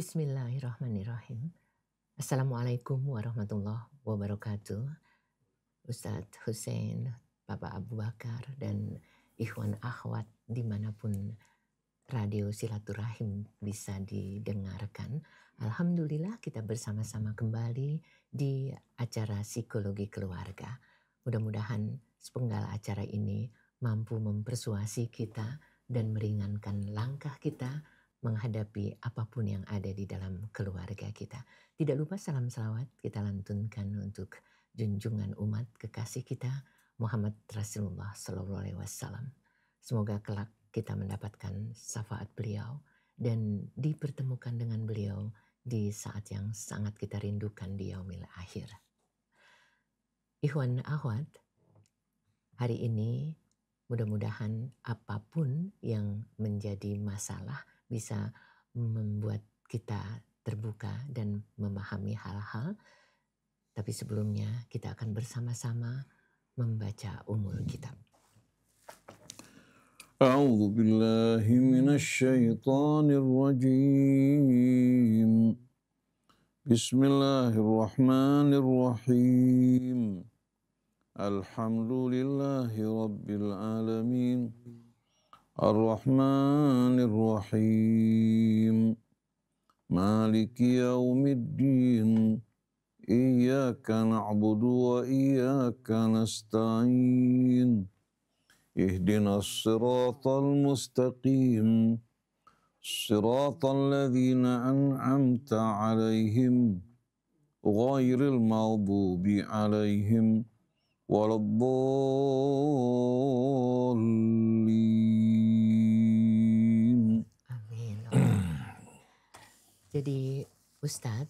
Bismillahirrahmanirrahim. Assalamualaikum warahmatullahi wabarakatuh. Ustadz Hussein, Bapak Abu Bakar, dan ikhwan akhwat dimanapun radio silaturahim bisa didengarkan. Alhamdulillah kita bersama-sama kembali di acara Psikologi Keluarga. Mudah-mudahan sepenggal acara ini mampu mempersuasi kita dan meringankan langkah kita menghadapi apapun yang ada di dalam keluarga kita. Tidak lupa salam salawat kita lantunkan untuk junjungan umat kekasih kita Muhammad Rasulullah SAW. Semoga kelak kita mendapatkan syafaat beliau dan dipertemukan dengan beliau di saat yang sangat kita rindukan di yaumil akhir. Ikhwan akhwat, hari ini mudah-mudahan apapun yang menjadi masalah bisa membuat kita terbuka dan memahami hal-hal. Tapi sebelumnya kita akan bersama-sama membaca umul kitab. A'udzu billahi minasy syaithanir rajim. Bismillahirrahmanirrahim. Alhamdulillahi rabbil alamin. Ar-Rahmanir Rahim. Maliki yaumiddin. Iyyaka na'budu wa iyyaka nasta'in. Ihdinas siratal mustaqim. Siratal ladzina an'amta 'alaihim ghairil maghdubi 'alaihim waladdallin. Amin. Jadi Ustadz,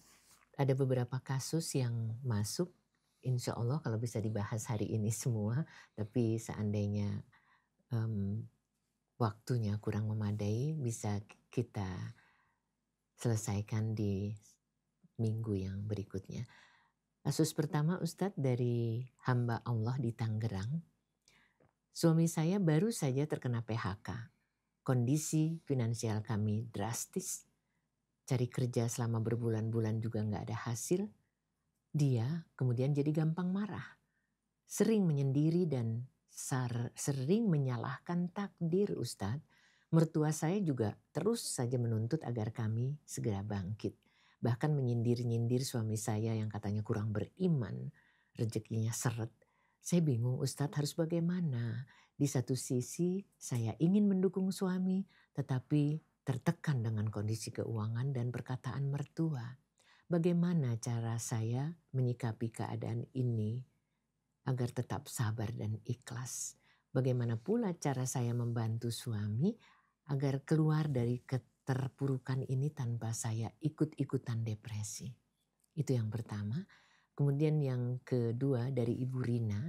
ada beberapa kasus yang masuk, insya Allah kalau bisa dibahas hari ini semua, tapi seandainya waktunya kurang memadai, bisa kita selesaikan di minggu yang berikutnya. Kasus pertama Ustadz dari hamba Allah di Tangerang. Suami saya baru saja terkena PHK. Kondisi finansial kami drastis. Cari kerja selama berbulan-bulan juga gak ada hasil. Dia kemudian jadi gampang marah. Sering menyendiri dan sering menyalahkan takdir Ustadz. Mertua saya juga terus saja menuntut agar kami segera bangkit. Bahkan menyindir-nyindir suami saya yang katanya kurang beriman. Rezekinya seret. Saya bingung Ustadz harus bagaimana. Di satu sisi saya ingin mendukung suami, tetapi tertekan dengan kondisi keuangan dan perkataan mertua. Bagaimana cara saya menyikapi keadaan ini agar tetap sabar dan ikhlas? Bagaimana pula cara saya membantu suami agar keluar dari keterpurukan ini tanpa saya ikut-ikutan depresi? Itu yang pertama. Kemudian yang kedua dari Ibu Rina.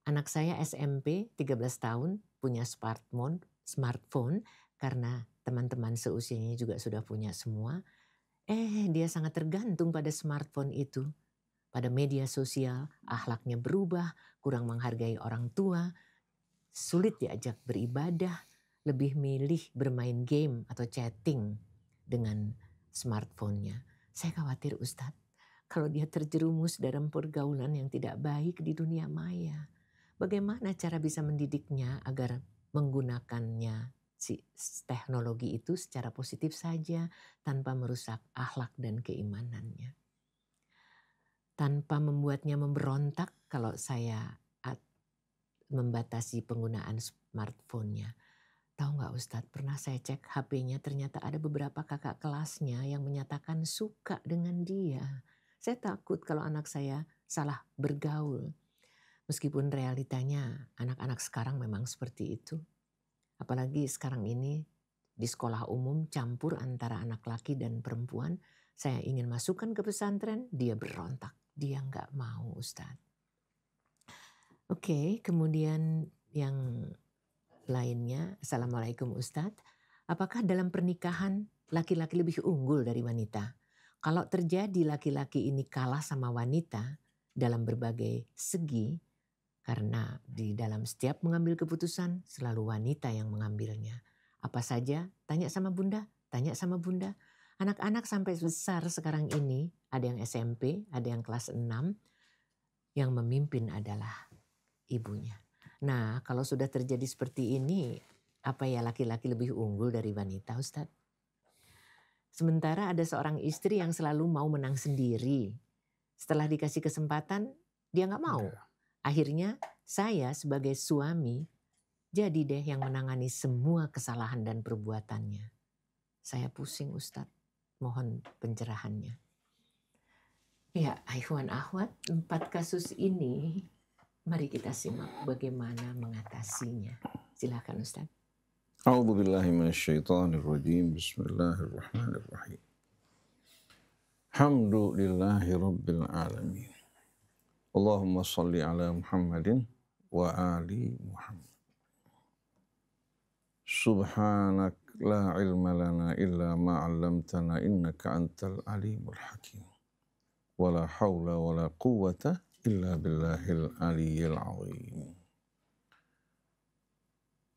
Anak saya SMP 13 tahun punya smartphone karena teman-teman seusianya juga sudah punya semua. Dia sangat tergantung pada smartphone itu. Pada media sosial, akhlaknya berubah, kurang menghargai orang tua, sulit diajak beribadah, lebih milih bermain game atau chatting dengan smartphone-nya. Saya khawatir Ustadz, kalau dia terjerumus dalam pergaulan yang tidak baik di dunia maya, bagaimana cara bisa mendidiknya agar menggunakannya si teknologi itu secara positif saja tanpa merusak akhlak dan keimanannya. Tanpa membuatnya memberontak kalau saya membatasi penggunaan smartphone-nya. Tahu nggak Ustadz, pernah saya cek HP-nya ternyata ada beberapa kakak kelasnya yang menyatakan suka dengan dia. Saya takut kalau anak saya salah bergaul. Meskipun realitanya anak-anak sekarang memang seperti itu. Apalagi sekarang ini di sekolah umum campur antara anak laki dan perempuan. Saya ingin masukkan ke pesantren, dia berontak. Dia nggak mau Ustadz. Oke, kemudian yang lainnya. Assalamualaikum Ustadz. Apakah dalam pernikahan laki-laki lebih unggul dari wanita? Kalau terjadi laki-laki ini kalah sama wanita dalam berbagai segi, karena di dalam setiap mengambil keputusan selalu wanita yang mengambilnya. Apa saja? Tanya sama bunda. Anak-anak sampai besar sekarang ini, ada yang SMP, ada yang kelas 6, yang memimpin adalah ibunya. Nah, kalau sudah terjadi seperti ini, apa ya laki-laki lebih unggul dari wanita, Ustadz? Sementara ada seorang istri yang selalu mau menang sendiri. Setelah dikasih kesempatan, dia nggak mau. Ya. Akhirnya saya sebagai suami jadi deh yang menangani semua kesalahan dan perbuatannya. Saya pusing, Ustadz. Mohon pencerahannya. Ya, Ikhwan Akhwat, 4 kasus ini mari kita simak bagaimana mengatasinya. Silakan Ustadz. A'udzu billahi minasyaitonir rajim. Bismillahirrahmanirrahim. Hamdulillahi rabbil alamin. Allahumma shalli ala Muhammadin wa ali Muhammad. Subhanak la ilma lana illa ma 'allamtana innaka antal alimul hakim. Wala haula wala quwwata illa billahil aliyyil azim.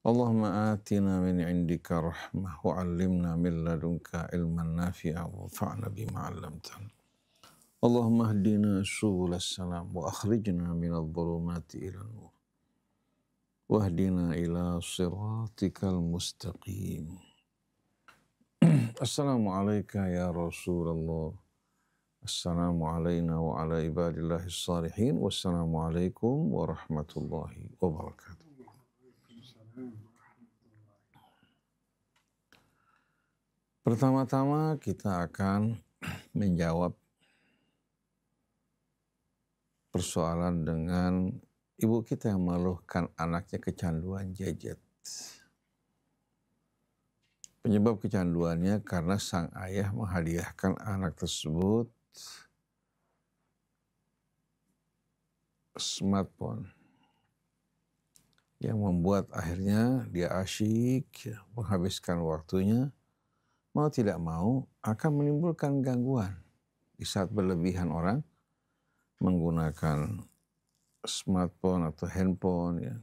Allahumma atina min indika rahmah wa 'allimna min ladunka ilman nafi'a wa fa'na bima 'allamtana. Allahumma hdina subulas salam wa akhrijna minadh dhulumati ilan nur. Wahdina ila siratikal mustaqim. Assalamu alayka ya Rasulullah. Assalamu alayna wa ala ibadillahis salihin. Wassalamu alaikum warahmatullahi wabarakatuh. Pertama-tama kita akan menjawab persoalan dengan ibu kita yang mengeluhkan anaknya kecanduan gadget. Penyebab kecanduannya karena sang ayah menghadiahkan anak tersebut smartphone yang membuat akhirnya dia asyik menghabiskan waktunya, mau tidak mau akan menimbulkan gangguan di saat berlebihan orang menggunakan smartphone atau handphone, ya,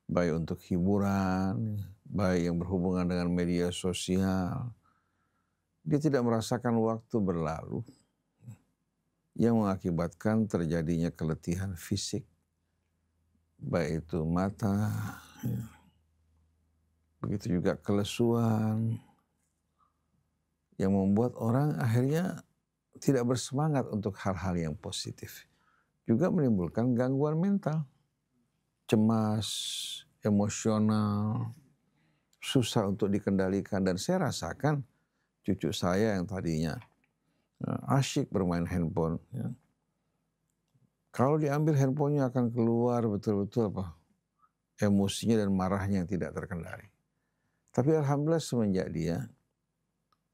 baik untuk hiburan, baik yang berhubungan dengan media sosial. Dia tidak merasakan waktu berlalu yang mengakibatkan terjadinya keletihan fisik, baik itu mata, ya, begitu juga kelesuan, yang membuat orang akhirnya tidak bersemangat untuk hal-hal yang positif. Juga menimbulkan gangguan mental, cemas, emosional, susah untuk dikendalikan. Dan saya rasakan cucu saya yang tadinya asyik bermain handphone, ya, kalau diambil handphonenya akan keluar betul-betul emosinya dan marahnya yang tidak terkendali. Tapi alhamdulillah semenjak dia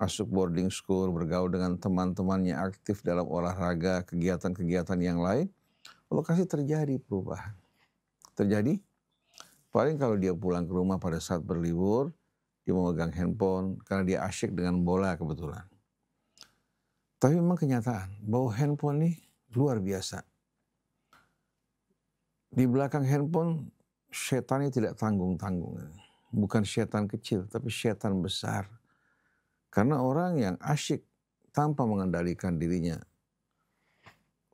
masuk boarding school, bergaul dengan teman-temannya, aktif dalam olahraga, kegiatan-kegiatan yang lain, lokasi terjadi perubahan. Terjadi, paling kalau dia pulang ke rumah pada saat berlibur, dia memegang handphone karena dia asyik dengan bola kebetulan. Tapi memang kenyataan bahwa handphone ini luar biasa. Di belakang handphone, setannya tidak tanggung-tanggung. Bukan setan kecil, tapi setan besar. Karena orang yang asyik tanpa mengendalikan dirinya,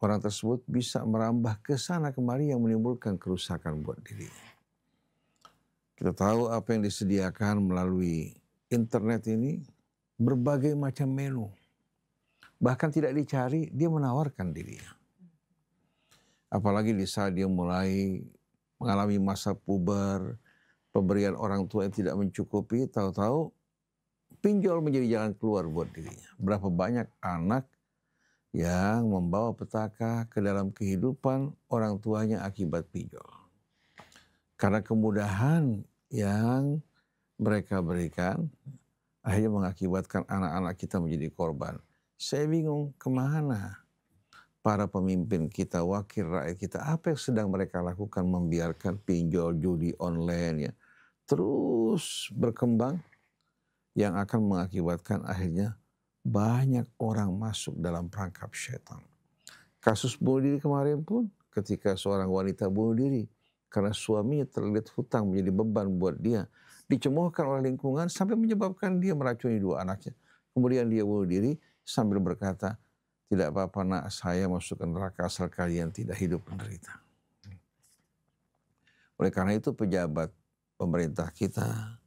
orang tersebut bisa merambah ke sana kemari yang menimbulkan kerusakan buat dirinya. Kita tahu apa yang disediakan melalui internet ini, berbagai macam menu. Bahkan tidak dicari, dia menawarkan dirinya. Apalagi di saat dia mulai mengalami masa puber, pemberian orang tua yang tidak mencukupi, tahu-tahu pinjol menjadi jalan keluar buat dirinya. Berapa banyak anak yang membawa petaka ke dalam kehidupan orang tuanya akibat pinjol. Karena kemudahan yang mereka berikan, akhirnya mengakibatkan anak-anak kita menjadi korban. Saya bingung kemana para pemimpin kita, wakil rakyat kita, apa yang sedang mereka lakukan membiarkan pinjol, judi online ya terus berkembang yang akan mengakibatkan akhirnya banyak orang masuk dalam perangkap setan. Kasus bunuh diri kemarin pun ketika seorang wanita bunuh diri karena suaminya terlilit hutang menjadi beban buat dia, dicemoohkan oleh lingkungan sampai menyebabkan dia meracuni 2 anaknya. kemudian dia bunuh diri sambil berkata, tidak apa-apa nak, saya masuk ke neraka asal kalian tidak hidup menderita. Oleh karena itu pejabat pemerintah kita,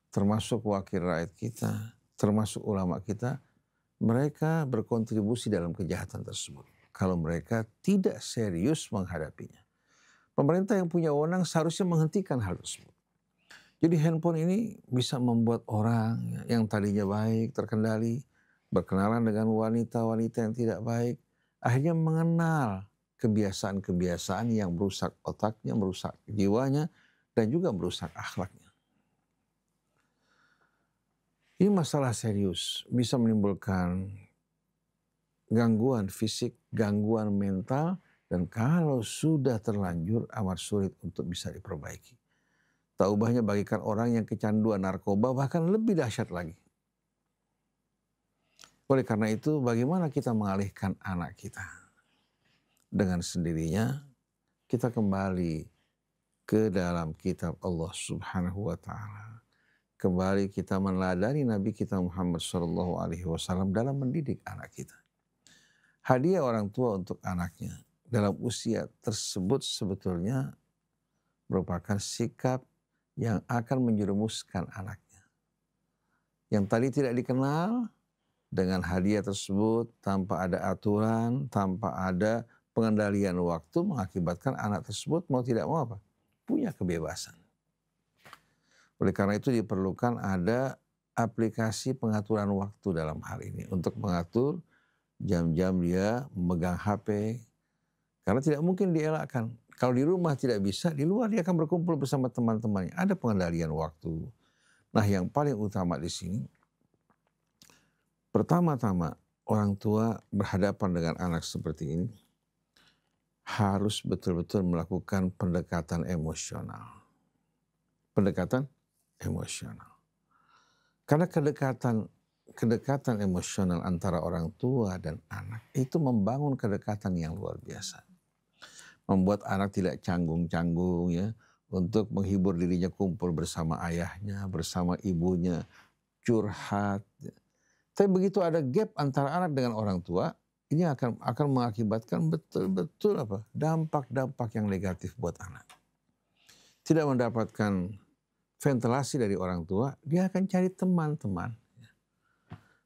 termasuk wakil rakyat kita, termasuk ulama kita, mereka berkontribusi dalam kejahatan tersebut. Kalau mereka tidak serius menghadapinya. Pemerintah yang punya wewenang seharusnya menghentikan hal tersebut. Jadi handphone ini bisa membuat orang yang tadinya baik, terkendali, berkenalan dengan wanita-wanita yang tidak baik, akhirnya mengenal kebiasaan-kebiasaan yang merusak otaknya, merusak jiwanya, dan juga merusak akhlaknya. Ini masalah serius, bisa menimbulkan gangguan fisik, gangguan mental, dan kalau sudah terlanjur amat sulit untuk bisa diperbaiki. Tak ubahnya bagikan orang yang kecanduan narkoba bahkan lebih dahsyat lagi. Oleh karena itu bagaimana kita mengalihkan anak kita? Dengan sendirinya kita kembali ke dalam kitab Allah Subhanahu wa ta'ala. Kembali kita meneladani Nabi kita Muhammad SAW dalam mendidik anak kita. Hadiah orang tua untuk anaknya dalam usia tersebut sebetulnya merupakan sikap yang akan menjerumuskan anaknya. Yang tadi tidak dikenal, dengan hadiah tersebut tanpa ada aturan, tanpa ada pengendalian waktu, mengakibatkan anak tersebut mau tidak mau apa? Punya kebebasan. Oleh karena itu diperlukan ada aplikasi pengaturan waktu dalam hal ini untuk mengatur jam-jam dia memegang HP. Karena tidak mungkin dielakkan. Kalau di rumah tidak bisa, di luar dia akan berkumpul bersama teman-temannya. Ada pengendalian waktu. Nah, yang paling utama di sini, pertama-tama orang tua berhadapan dengan anak seperti ini harus betul-betul melakukan pendekatan emosional. Pendekatan emosional. Karena kedekatan emosional antara orang tua dan anak itu membangun kedekatan yang luar biasa. Membuat anak tidak canggung-canggung ya, untuk menghibur dirinya kumpul bersama ayahnya, bersama ibunya, curhat. Tapi begitu ada gap antara anak dengan orang tua, ini akan mengakibatkan betul-betul dampak-dampak yang negatif buat anak. Tidak mendapatkan ventilasi dari orang tua, dia akan cari teman-teman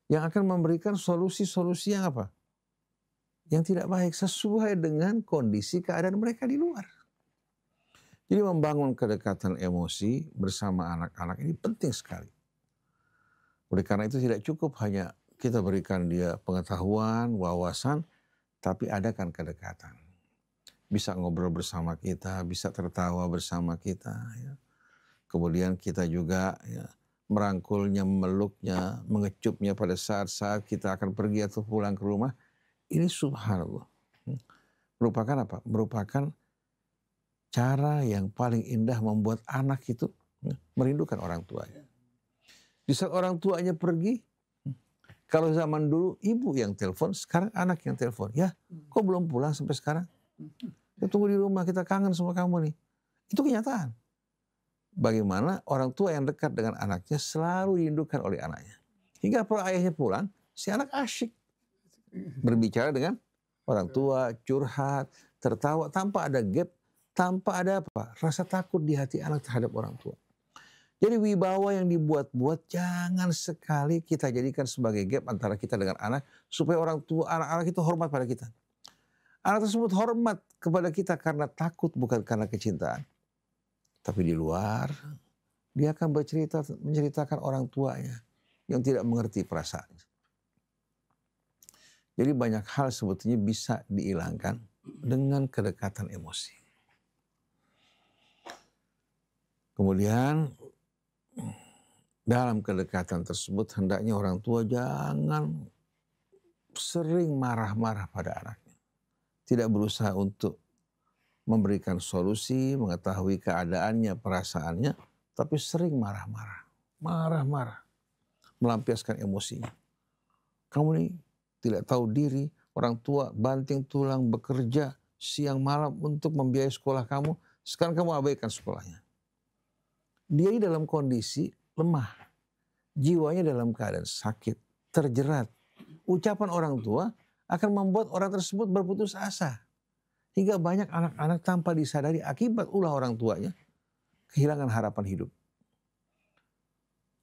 yang akan memberikan solusi-solusi yang apa? Yang tidak baik sesuai dengan kondisi keadaan mereka di luar. Jadi membangun kedekatan emosi bersama anak-anak ini penting sekali. Oleh karena itu tidak cukup hanya kita berikan dia pengetahuan, wawasan, tapi adakan kedekatan. Bisa ngobrol bersama kita, bisa tertawa bersama kita. Ya. Kemudian kita juga ya, merangkulnya, memeluknya, mengecupnya pada saat-saat kita akan pergi atau pulang ke rumah. Ini subhanallah. Merupakan apa? Merupakan cara yang paling indah membuat anak itu merindukan orang tuanya. Di saat orang tuanya pergi, kalau zaman dulu ibu yang telepon, sekarang anak yang telepon. Ya, kok belum pulang sampai sekarang? Kita tunggu di rumah, kita kangen sama kamu nih. Itu kenyataan. Bagaimana orang tua yang dekat dengan anaknya selalu dirindukan oleh anaknya. Hingga kalau ayahnya pulang, si anak asyik berbicara dengan orang tua, curhat, tertawa tanpa ada gap, tanpa ada apa? Rasa takut di hati anak terhadap orang tua. Jadi wibawa yang dibuat-buat jangan sekali kita jadikan sebagai gap antara kita dengan anak supaya orang tua, anak-anak itu hormat pada kita. Anak tersebut hormat kepada kita karena takut bukan karena kecintaan. Tapi di luar dia akan menceritakan orang tuanya yang tidak mengerti perasaannya. Jadi banyak hal sebetulnya bisa dihilangkan dengan kedekatan emosi. Kemudian dalam kedekatan tersebut hendaknya orang tua jangan sering marah-marah pada anaknya. Tidak berusaha untuk memberikan solusi, mengetahui keadaannya, perasaannya, tapi sering marah-marah. Marah-marah, melampiaskan emosinya. Kamu nih tidak tahu diri, orang tua banting tulang bekerja siang malam untuk membiayai sekolah kamu, sekarang kamu abaikan sekolahnya. Dia dalam kondisi lemah, jiwanya dalam keadaan sakit, terjerat. Ucapan orang tua akan membuat orang tersebut berputus asa. Hingga banyak anak-anak tanpa disadari akibat ulah orang tuanya kehilangan harapan hidup.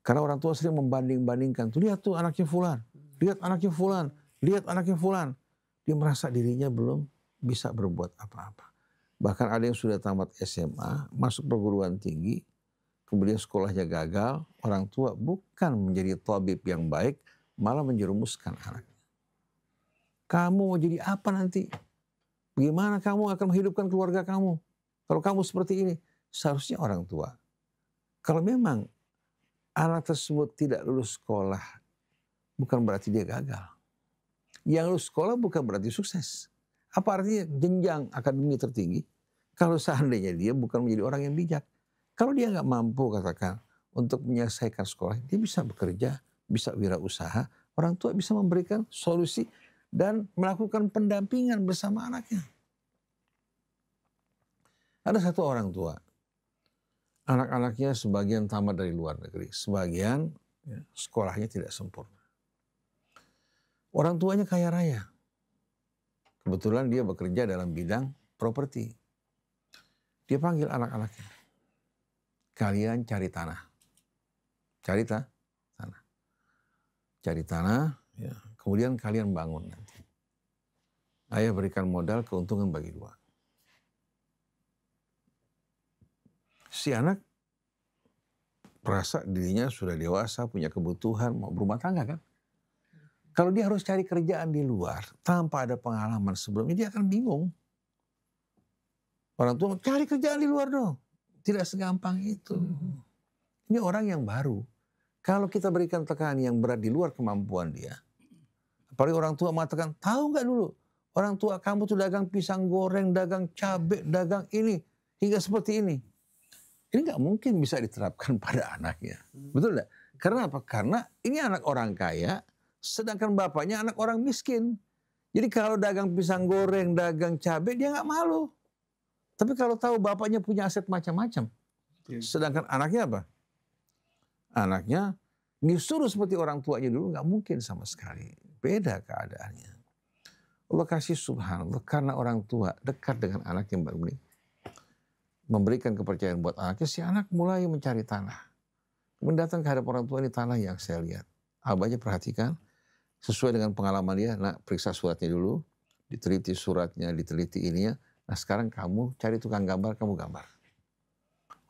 Karena orang tua sering membanding-bandingkan. Tuh lihat tuh anaknya fulan, lihat anaknya fulan, lihat anaknya fulan. Dia merasa dirinya belum bisa berbuat apa-apa. Bahkan ada yang sudah tamat SMA, masuk perguruan tinggi, kemudian sekolahnya gagal, orang tua bukan menjadi tabib yang baik, malah menjerumuskan anaknya. Kamu mau jadi apa nanti? Bagaimana kamu akan menghidupkan keluarga kamu? Kalau kamu seperti ini, seharusnya orang tua. Kalau memang anak tersebut tidak lulus sekolah, bukan berarti dia gagal. Yang lulus sekolah bukan berarti sukses. Apa artinya jenjang akademi tertinggi? Kalau seandainya dia bukan menjadi orang yang bijak. Kalau dia nggak mampu katakan untuk menyelesaikan sekolah, dia bisa bekerja, bisa wirausaha. Orang tua bisa memberikan solusi dan melakukan pendampingan bersama anaknya. Ada satu orang tua, anak-anaknya sebagian tamat dari luar negeri, sebagian sekolahnya tidak sempurna. Orang tuanya kaya raya. Kebetulan dia bekerja dalam bidang properti. Dia panggil anak-anaknya. Kalian cari tanah. Cari tanah. Cari tanah, ya. Kemudian kalian bangun nanti. Ayah berikan modal, keuntungan bagi dua. Si anak merasa dirinya sudah dewasa, punya kebutuhan, mau berumah tangga kan. Kalau dia harus cari kerjaan di luar, tanpa ada pengalaman sebelumnya, dia akan bingung. Orang tua cari kerjaan di luar dong. Tidak segampang itu. Ini orang yang baru. Kalau kita berikan tekanan yang berat di luar kemampuan dia, apalagi orang tua mengatakan, tahu nggak dulu, orang tua kamu tuh dagang pisang goreng, dagang cabai, dagang ini, hingga seperti ini. Ini nggak mungkin bisa diterapkan pada anaknya. Betul nggak? Karena apa? Karena ini anak orang kaya, sedangkan bapaknya anak orang miskin. Jadi kalau dagang pisang goreng, dagang cabai, dia nggak malu. Tapi kalau tahu bapaknya punya aset macam-macam, sedangkan anaknya apa? Anaknya disuruh seperti orang tuanya dulu, nggak mungkin sama sekali. Beda keadaannya. Allah kasih subhanallah, karena orang tua dekat dengan anak yang baru menikah, memberikan kepercayaan buat anaknya, si anak mulai mencari tanah. Kemudian datang ke hadapan orang tua, ini tanah yang saya lihat. Abahnya perhatikan, sesuai dengan pengalaman dia, nak periksa suratnya dulu, diteliti suratnya, diteliti ininya. Nah sekarang kamu cari tukang gambar, kamu gambar.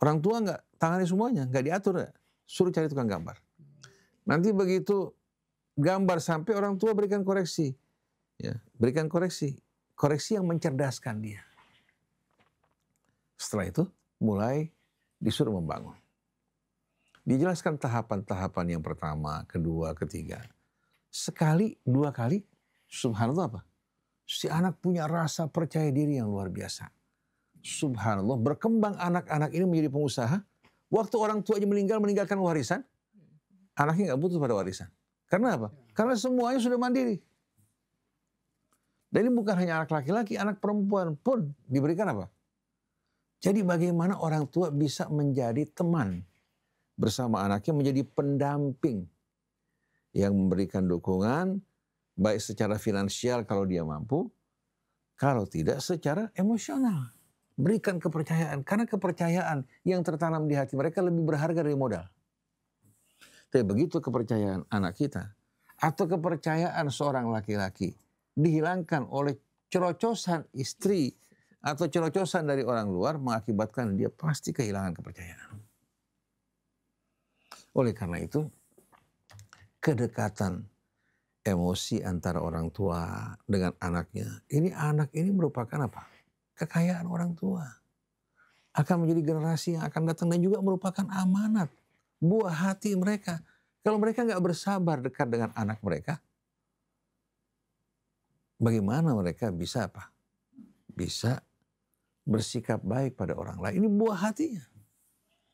Orang tua nggak tangani semuanya, nggak diatur ya. Suruh cari tukang gambar. Nanti begitu gambar sampai orang tua berikan koreksi. Ya, berikan koreksi. Koreksi yang mencerdaskan dia. Setelah itu mulai disuruh membangun. Dijelaskan tahapan-tahapan yang pertama, kedua, ketiga. Sekali, dua kali, subhanallah apa? Si anak punya rasa percaya diri yang luar biasa. Subhanallah, berkembang anak-anak ini menjadi pengusaha. Waktu orang tuanya meninggalkan warisan, anaknya nggak butuh pada warisan. Karena apa? Karena semuanya sudah mandiri. Dan ini bukan hanya anak laki-laki, anak perempuan pun diberikan apa? Jadi bagaimana orang tua bisa menjadi teman bersama anaknya, menjadi pendamping yang memberikan dukungan, baik secara finansial kalau dia mampu, kalau tidak secara emosional. Berikan kepercayaan, karena kepercayaan yang tertanam di hati mereka lebih berharga dari modal. Tapi begitu kepercayaan anak kita, atau kepercayaan seorang laki-laki, dihilangkan oleh cerocosan istri, atau cerocosan dari orang luar, mengakibatkan dia pasti kehilangan kepercayaan. Oleh karena itu, kedekatan emosi antara orang tua dengan anaknya, anak ini merupakan apa? Kekayaan orang tua. Akan menjadi generasi yang akan datang dan juga merupakan amanat buah hati mereka. Kalau mereka nggak bersabar dekat dengan anak mereka, bagaimana mereka bisa apa? Bisa bersikap baik pada orang lain. Ini buah hatinya.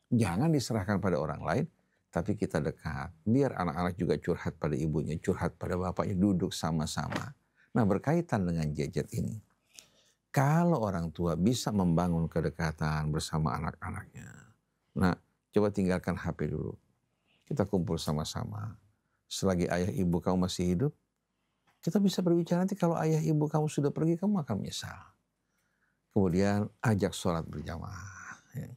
Jangan diserahkan pada orang lain, tapi kita dekat. Biar anak-anak juga curhat pada ibunya, curhat pada bapaknya, duduk sama-sama. Nah, berkaitan dengan gadget ini. Kalau orang tua bisa membangun kedekatan bersama anak-anaknya. Nah, coba tinggalkan HP dulu. Kita kumpul sama-sama. selagi ayah ibu kamu masih hidup, kita bisa berbicara nanti kalau ayah ibu kamu sudah pergi, kamu akan menyesal. Kemudian ajak sholat berjamaah. Ya.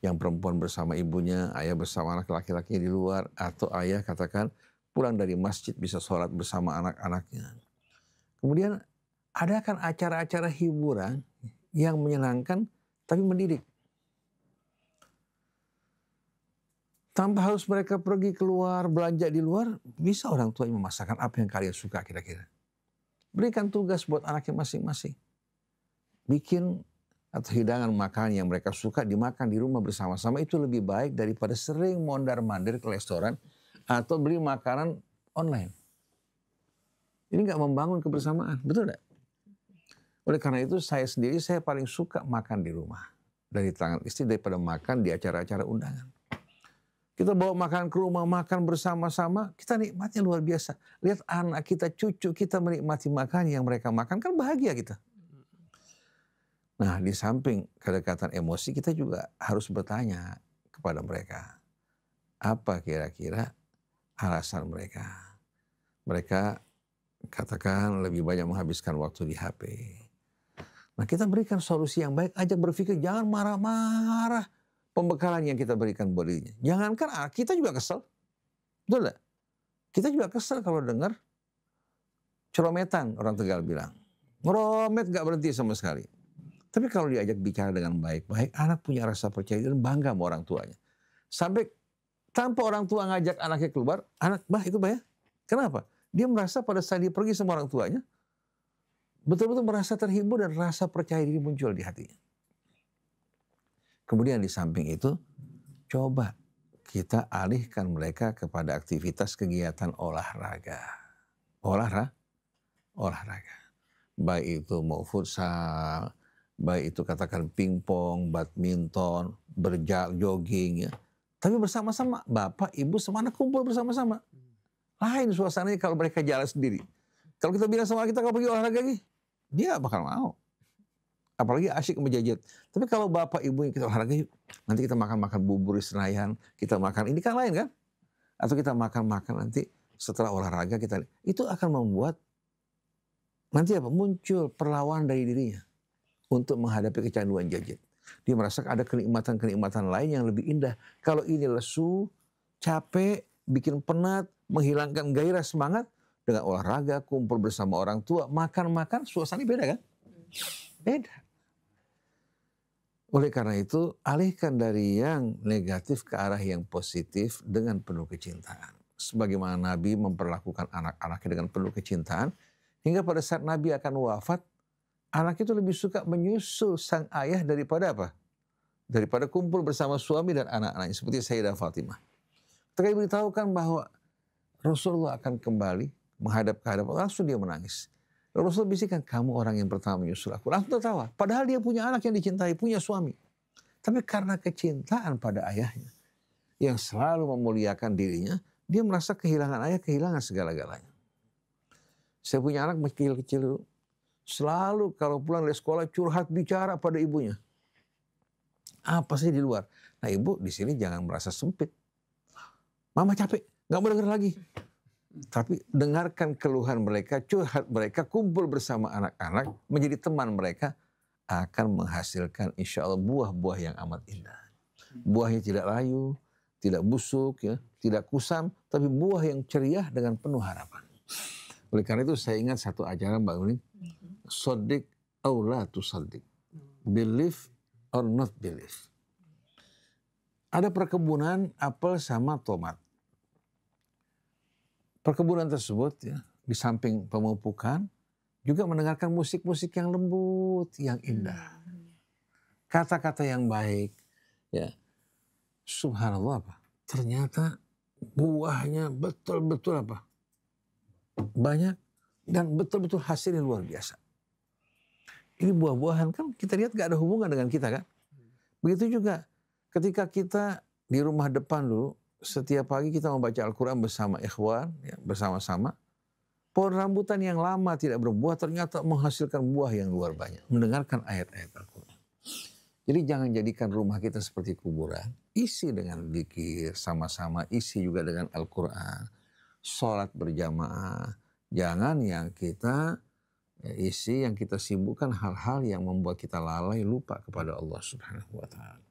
Yang perempuan bersama ibunya, ayah bersama anak laki-lakinya di luar, atau ayah katakan pulang dari masjid bisa sholat bersama anak-anaknya. Kemudian adakan acara-acara hiburan yang menyenangkan tapi mendidik. Tanpa harus mereka pergi keluar, belanja di luar, bisa orang tua memasakkan apa yang kalian suka kira-kira. Berikan tugas buat anaknya masing-masing. Bikin atau hidangan makan yang mereka suka dimakan di rumah bersama-sama, itu lebih baik daripada sering mondar-mandir ke restoran atau beli makanan online. Ini nggak membangun kebersamaan, betul nggak? Oleh karena itu saya sendiri, saya paling suka makan di rumah dari tangan istri daripada makan di acara-acara undangan. Kita bawa makan ke rumah, makan bersama-sama, kita nikmatnya luar biasa. Lihat anak kita, cucu kita menikmati makan yang mereka makan, kan bahagia kita. Nah, di samping kedekatan emosi, kita juga harus bertanya kepada mereka. Apa kira-kira alasan mereka? Mereka katakan lebih banyak menghabiskan waktu di HP. Nah, kita berikan solusi yang baik, ajak berpikir, jangan marah-marah. Pembekalan yang kita berikan buat dirinya. Jangankan kita juga kesel. Betul gak? Kita juga kesel kalau dengar cerometan, orang Tegal bilang. Ngeromet gak berhenti sama sekali. Tapi kalau diajak bicara dengan baik-baik, anak punya rasa percaya dan bangga sama orang tuanya. Sampai tanpa orang tua ngajak anaknya keluar, anak, itu ya. Kenapa? Dia merasa pada saat dia pergi sama orang tuanya, betul-betul merasa terhibur dan rasa percaya diri muncul di hatinya. Kemudian di samping itu, coba kita alihkan mereka kepada aktivitas kegiatan olahraga. Olahraga. Baik itu mau futsal, baik itu katakan pingpong, badminton, jogging ya. Tapi bersama-sama, bapak, ibu, sama anak kumpul bersama-sama. Lain suasananya kalau mereka jalan sendiri. Kalau kita bilang sama kita, kalau pergi olahraga lagi, dia bakal mau. Apalagi asyik menjajet. Tapi kalau bapak ibu yang kita olahraga yuk, nanti kita makan-makan bubur di Senayan, kita makan ini kan lain kan? Atau kita makan-makan nanti setelah olahraga kita, itu akan membuat nanti muncul perlawanan dari dirinya untuk menghadapi kecanduan gadget. Dia merasakan ada kenikmatan-kenikmatan lain yang lebih indah. Kalau ini lesu, capek, bikin penat, menghilangkan gairah semangat, dengan olahraga, kumpul bersama orang tua, makan-makan, suasananya beda kan? Beda. Oleh karena itu, alihkan dari yang negatif ke arah yang positif dengan penuh kecintaan. Sebagaimana Nabi memperlakukan anak-anaknya dengan penuh kecintaan, hingga pada saat Nabi akan wafat, anak itu lebih suka menyusul sang ayah daripada apa? Daripada kumpul bersama suami dan anak-anaknya, seperti Sayyidah Fatimah. Ketika diberitahukan bahwa Rasulullah akan kembali menghadap ke hadapan, langsung dia menangis. Rasul bisikan, kamu orang yang pertama menyusul aku. Langsung tertawa. Padahal dia punya anak yang dicintai, punya suami. Tapi karena kecintaan pada ayahnya, yang selalu memuliakan dirinya, dia merasa kehilangan ayah, kehilangan segala-galanya. Saya punya anak kecil-kecil dulu. Selalu kalau pulang dari sekolah curhat bicara pada ibunya. Apa sih di luar? Nah ibu di sini jangan merasa sempit. Mama capek, gak mau denger lagi. Tapi dengarkan keluhan mereka, curhat mereka, kumpul bersama anak-anak, menjadi teman mereka, akan menghasilkan insya Allah buah-buah yang amat indah. Buahnya tidak layu, tidak busuk, ya, tidak kusam, tapi buah yang ceria dengan penuh harapan. Oleh karena itu saya ingat satu ajaran Mbak Uli, Sodik aw la tusaddik, believe or not believe. Ada perkebunan apel sama tomat. Perkebunan tersebut ya, di samping pemupukan juga mendengarkan musik-musik yang lembut, yang indah. Kata-kata yang baik. Ya. Subhanallah apa? Ternyata buahnya betul-betul apa? Banyak dan betul-betul hasilnya luar biasa. Ini buah-buahan kan kita lihat gak ada hubungan dengan kita kan. Begitu juga ketika kita di rumah depan dulu, setiap pagi kita membaca Al-Quran bersama ikhwan, ya, bersama-sama. Pohon rambutan yang lama tidak berbuah ternyata menghasilkan buah yang luar banyak. Mendengarkan ayat-ayat Al-Quran. Jadi jangan jadikan rumah kita seperti kuburan. Isi dengan zikir sama-sama, isi juga dengan Al-Quran. sholat berjamaah. Jangan yang kita isi, yang kita sibukkan hal-hal yang membuat kita lalai, lupa kepada Allah Subhanahu wa Ta'ala.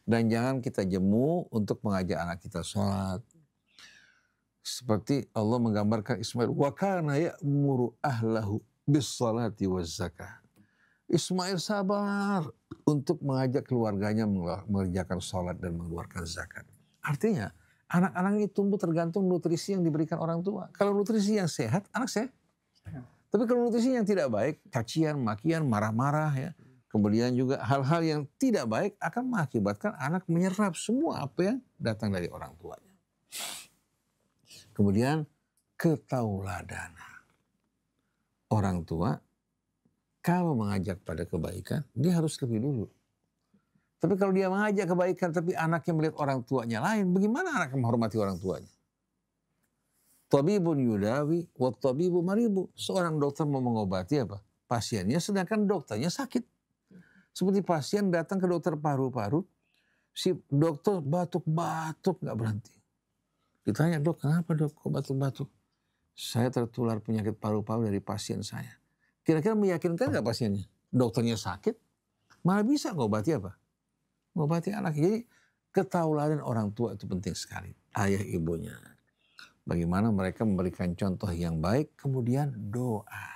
Dan jangan kita jemu untuk mengajak anak kita sholat. Seperti Allah menggambarkan Ismail, wa kana ya'muru ahlahu bis salati waz zakah. Ismail sabar untuk mengajak keluarganya mengerjakan sholat dan mengeluarkan zakat. Artinya anak-anak ini tumbuh tergantung nutrisi yang diberikan orang tua. Kalau nutrisi yang sehat, anak sehat. Tapi kalau nutrisi yang tidak baik, cacian, makian, marah-marah, ya, kemudian juga hal-hal yang tidak baik akan mengakibatkan anak menyerap semua apa yang datang dari orang tuanya. Kemudian ketauladanan. Orang tua kalau mengajak pada kebaikan, dia harus lebih dulu. Tapi kalau dia mengajak kebaikan tapi anaknya melihat orang tuanya lain, bagaimana anak menghormati orang tuanya? Tabibun yudawi wa tabibu maribu. Seorang dokter mau mengobati apa? Pasiennya, sedangkan dokternya sakit. Seperti pasien datang ke dokter paru-paru, si dokter batuk-batuk nggak berhenti. Ditanya, dok, kenapa dok kok batuk-batuk? Saya tertular penyakit paru-paru dari pasien saya. Kira-kira meyakinkan nggak pasiennya? Dokternya sakit, malah bisa ngobati apa? Ngobati anak. Jadi ketauladan orang tua itu penting sekali. Ayah ibunya. Bagaimana mereka memberikan contoh yang baik, kemudian doa.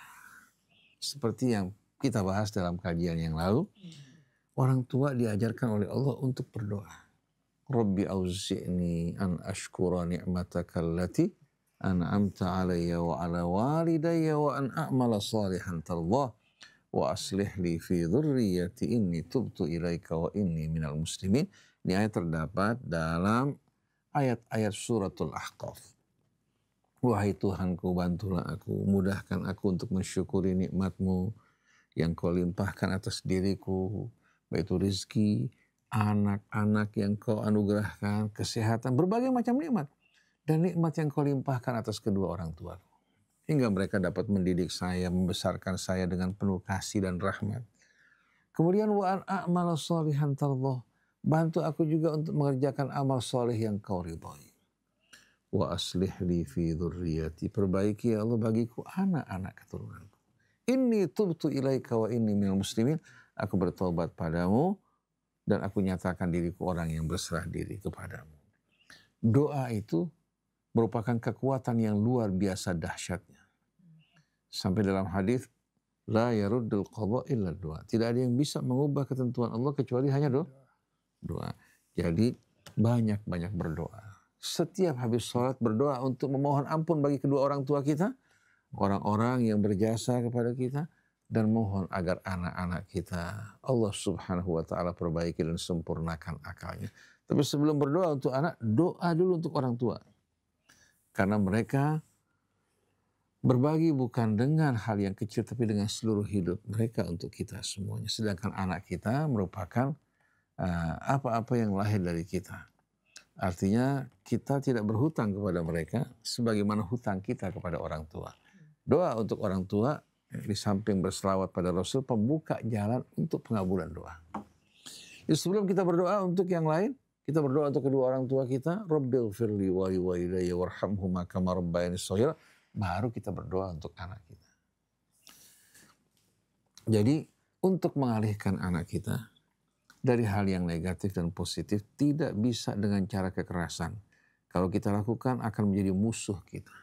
Seperti yang kita bahas dalam kajian yang lalu, orang tua diajarkan oleh Allah untuk berdoa. Rabbi auzi'ni an ashkura ni'mataka allati an'amta alayya wa ala walidayya wa an a'mala salihan tardah wa aslih li fi dhurriyyati inni tubtu ilaika wa inni minal muslimin. Ini ayat terdapat dalam ayat-ayat suratul Ahqaf. Wahai Tuhanku, bantulah aku, mudahkan aku untuk mensyukuri nikmat-Mu yang Kau limpahkan atas diriku, baik itu rezeki, anak-anak yang Kau anugerahkan, kesehatan, berbagai macam nikmat. Dan nikmat yang Kau limpahkan atas kedua orang tua. Hingga mereka dapat mendidik saya, membesarkan saya dengan penuh kasih dan rahmat. Kemudian wa an a'mala shalihan tardah. Bantu aku juga untuk mengerjakan amal soleh yang Kau ridhai. Wa aslih li fi dhurriyyati. Perbaiki ya Allah bagiku anak-anak keturunanku. Inni tubtu ilaika wa inni minal muslimin. Aku bertobat padamu dan aku nyatakan diriku orang yang berserah diri kepadamu. Doa itu merupakan kekuatan yang luar biasa dahsyatnya. Sampai dalam hadis, la yaruddul qadha illa doa. Tidak ada yang bisa mengubah ketentuan Allah kecuali hanya doa. Jadi banyak-banyak berdoa. Setiap habis sholat berdoa untuk memohon ampun bagi kedua orang tua kita, orang-orang yang berjasa kepada kita, dan mohon agar anak-anak kita Allah Subhanahu wa Ta'ala perbaiki dan sempurnakan akalnya. Tapi sebelum berdoa untuk anak, doa dulu untuk orang tua. Karena mereka berbagi bukan dengan hal yang kecil, tapi dengan seluruh hidup mereka untuk kita semuanya. Sedangkan anak kita merupakan apa-apa yang lahir dari kita. Artinya kita tidak berhutang kepada mereka sebagaimana hutang kita kepada orang tua. Doa untuk orang tua di samping berselawat pada Rasul, pembuka jalan untuk pengabulan doa. Jadi sebelum kita berdoa untuk yang lain, kita berdoa untuk kedua orang tua kita, Rabbighfirli wa liwalidayya warhamhuma kama rabbayani shaghira, baru kita berdoa untuk anak kita. Jadi untuk mengalihkan anak kita dari hal yang negatif dan positif tidak bisa dengan cara kekerasan. Kalau kita lakukan akan menjadi musuh kita.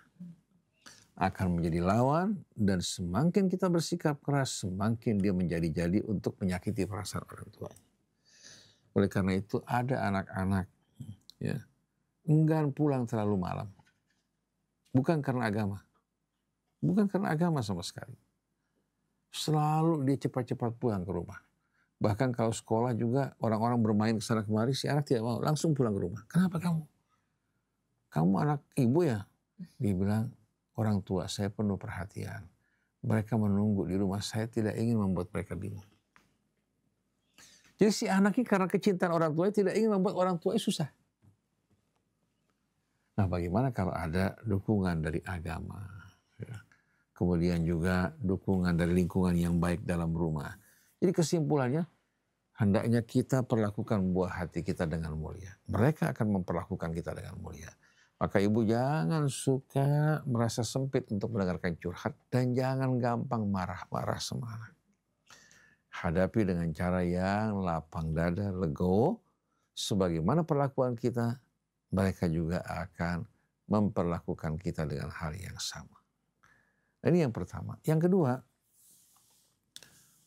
Akan menjadi lawan, dan semakin kita bersikap keras, semakin dia menjadi-jadi untuk menyakiti perasaan orang tuanya. Oleh karena itu ada anak-anak ya, enggan pulang terlalu malam. Bukan karena agama. Bukan karena agama sama sekali. Selalu dia cepat-cepat pulang ke rumah. Bahkan kalau sekolah juga orang-orang bermain ke sana kemari, si anak tidak mau, langsung pulang ke rumah. Kenapa kamu? Kamu anak ibu ya? Dia bilang, orang tua saya penuh perhatian. Mereka menunggu di rumah, saya tidak ingin membuat mereka bingung. Jadi si anaknya karena kecintaan orang tuanya tidak ingin membuat orang tuanya susah. Nah bagaimana kalau ada dukungan dari agama, ya. Kemudian juga dukungan dari lingkungan yang baik dalam rumah. Jadi kesimpulannya, hendaknya kita perlakukan buah hati kita dengan mulia. Mereka akan memperlakukan kita dengan mulia. Maka ibu jangan suka merasa sempit untuk mendengarkan curhat dan jangan gampang marah-marah semangat. Hadapi dengan cara yang lapang dada, legowo. Sebagaimana perlakuan kita, mereka juga akan memperlakukan kita dengan hal yang sama. Ini yang pertama. Yang kedua,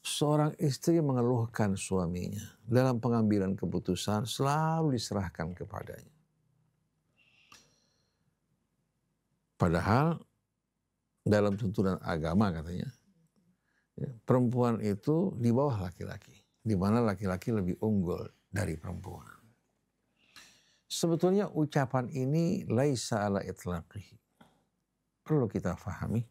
seorang istri mengeluhkan suaminya dalam pengambilan keputusan selalu diserahkan kepadanya. Padahal dalam tuntunan agama katanya, perempuan itu di bawah laki-laki, di mana laki-laki lebih unggul dari perempuan. Sebetulnya ucapan ini laisa ala itlaqihi. Perlu kita fahami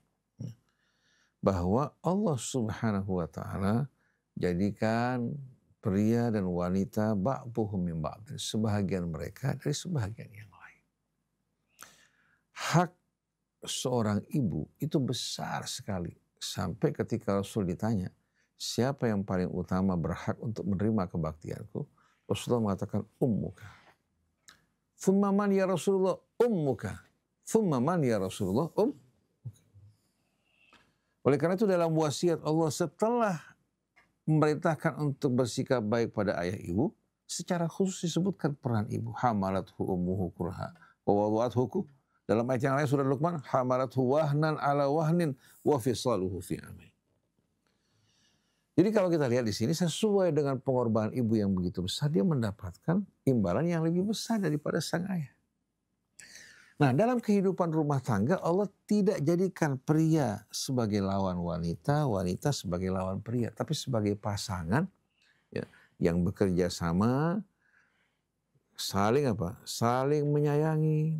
bahwa Allah Subhanahu wa taala jadikan pria dan wanita ba'dhuhum min ba'd, sebahagian mereka dari sebahagian yang lain. Hak seorang ibu itu besar sekali, sampai ketika Rasul ditanya, siapa yang paling utama berhak untuk menerima kebaktianku? Rasulullah mengatakan ummuka. Thumma man ya Rasulullah? Ummuka. Thumma man ya Rasulullah? Oleh karena itu dalam wasiat Allah setelah memerintahkan untuk bersikap baik pada ayah ibu, secara khusus disebutkan peran ibu. Hamalathu ummuhu kurha wa wada'athu. Dalam ayat yang lain surah Luqman, hamalathu wahnan ala wahnin wa fisaluhu fi amin. Jadi kalau kita lihat di sini sesuai dengan pengorbanan ibu yang begitu besar, dia mendapatkan imbalan yang lebih besar daripada sang ayah. Nah, dalam kehidupan rumah tangga Allah tidak jadikan pria sebagai lawan wanita, wanita sebagai lawan pria, tapi sebagai pasangan ya, yang bekerja sama, saling saling menyayangi,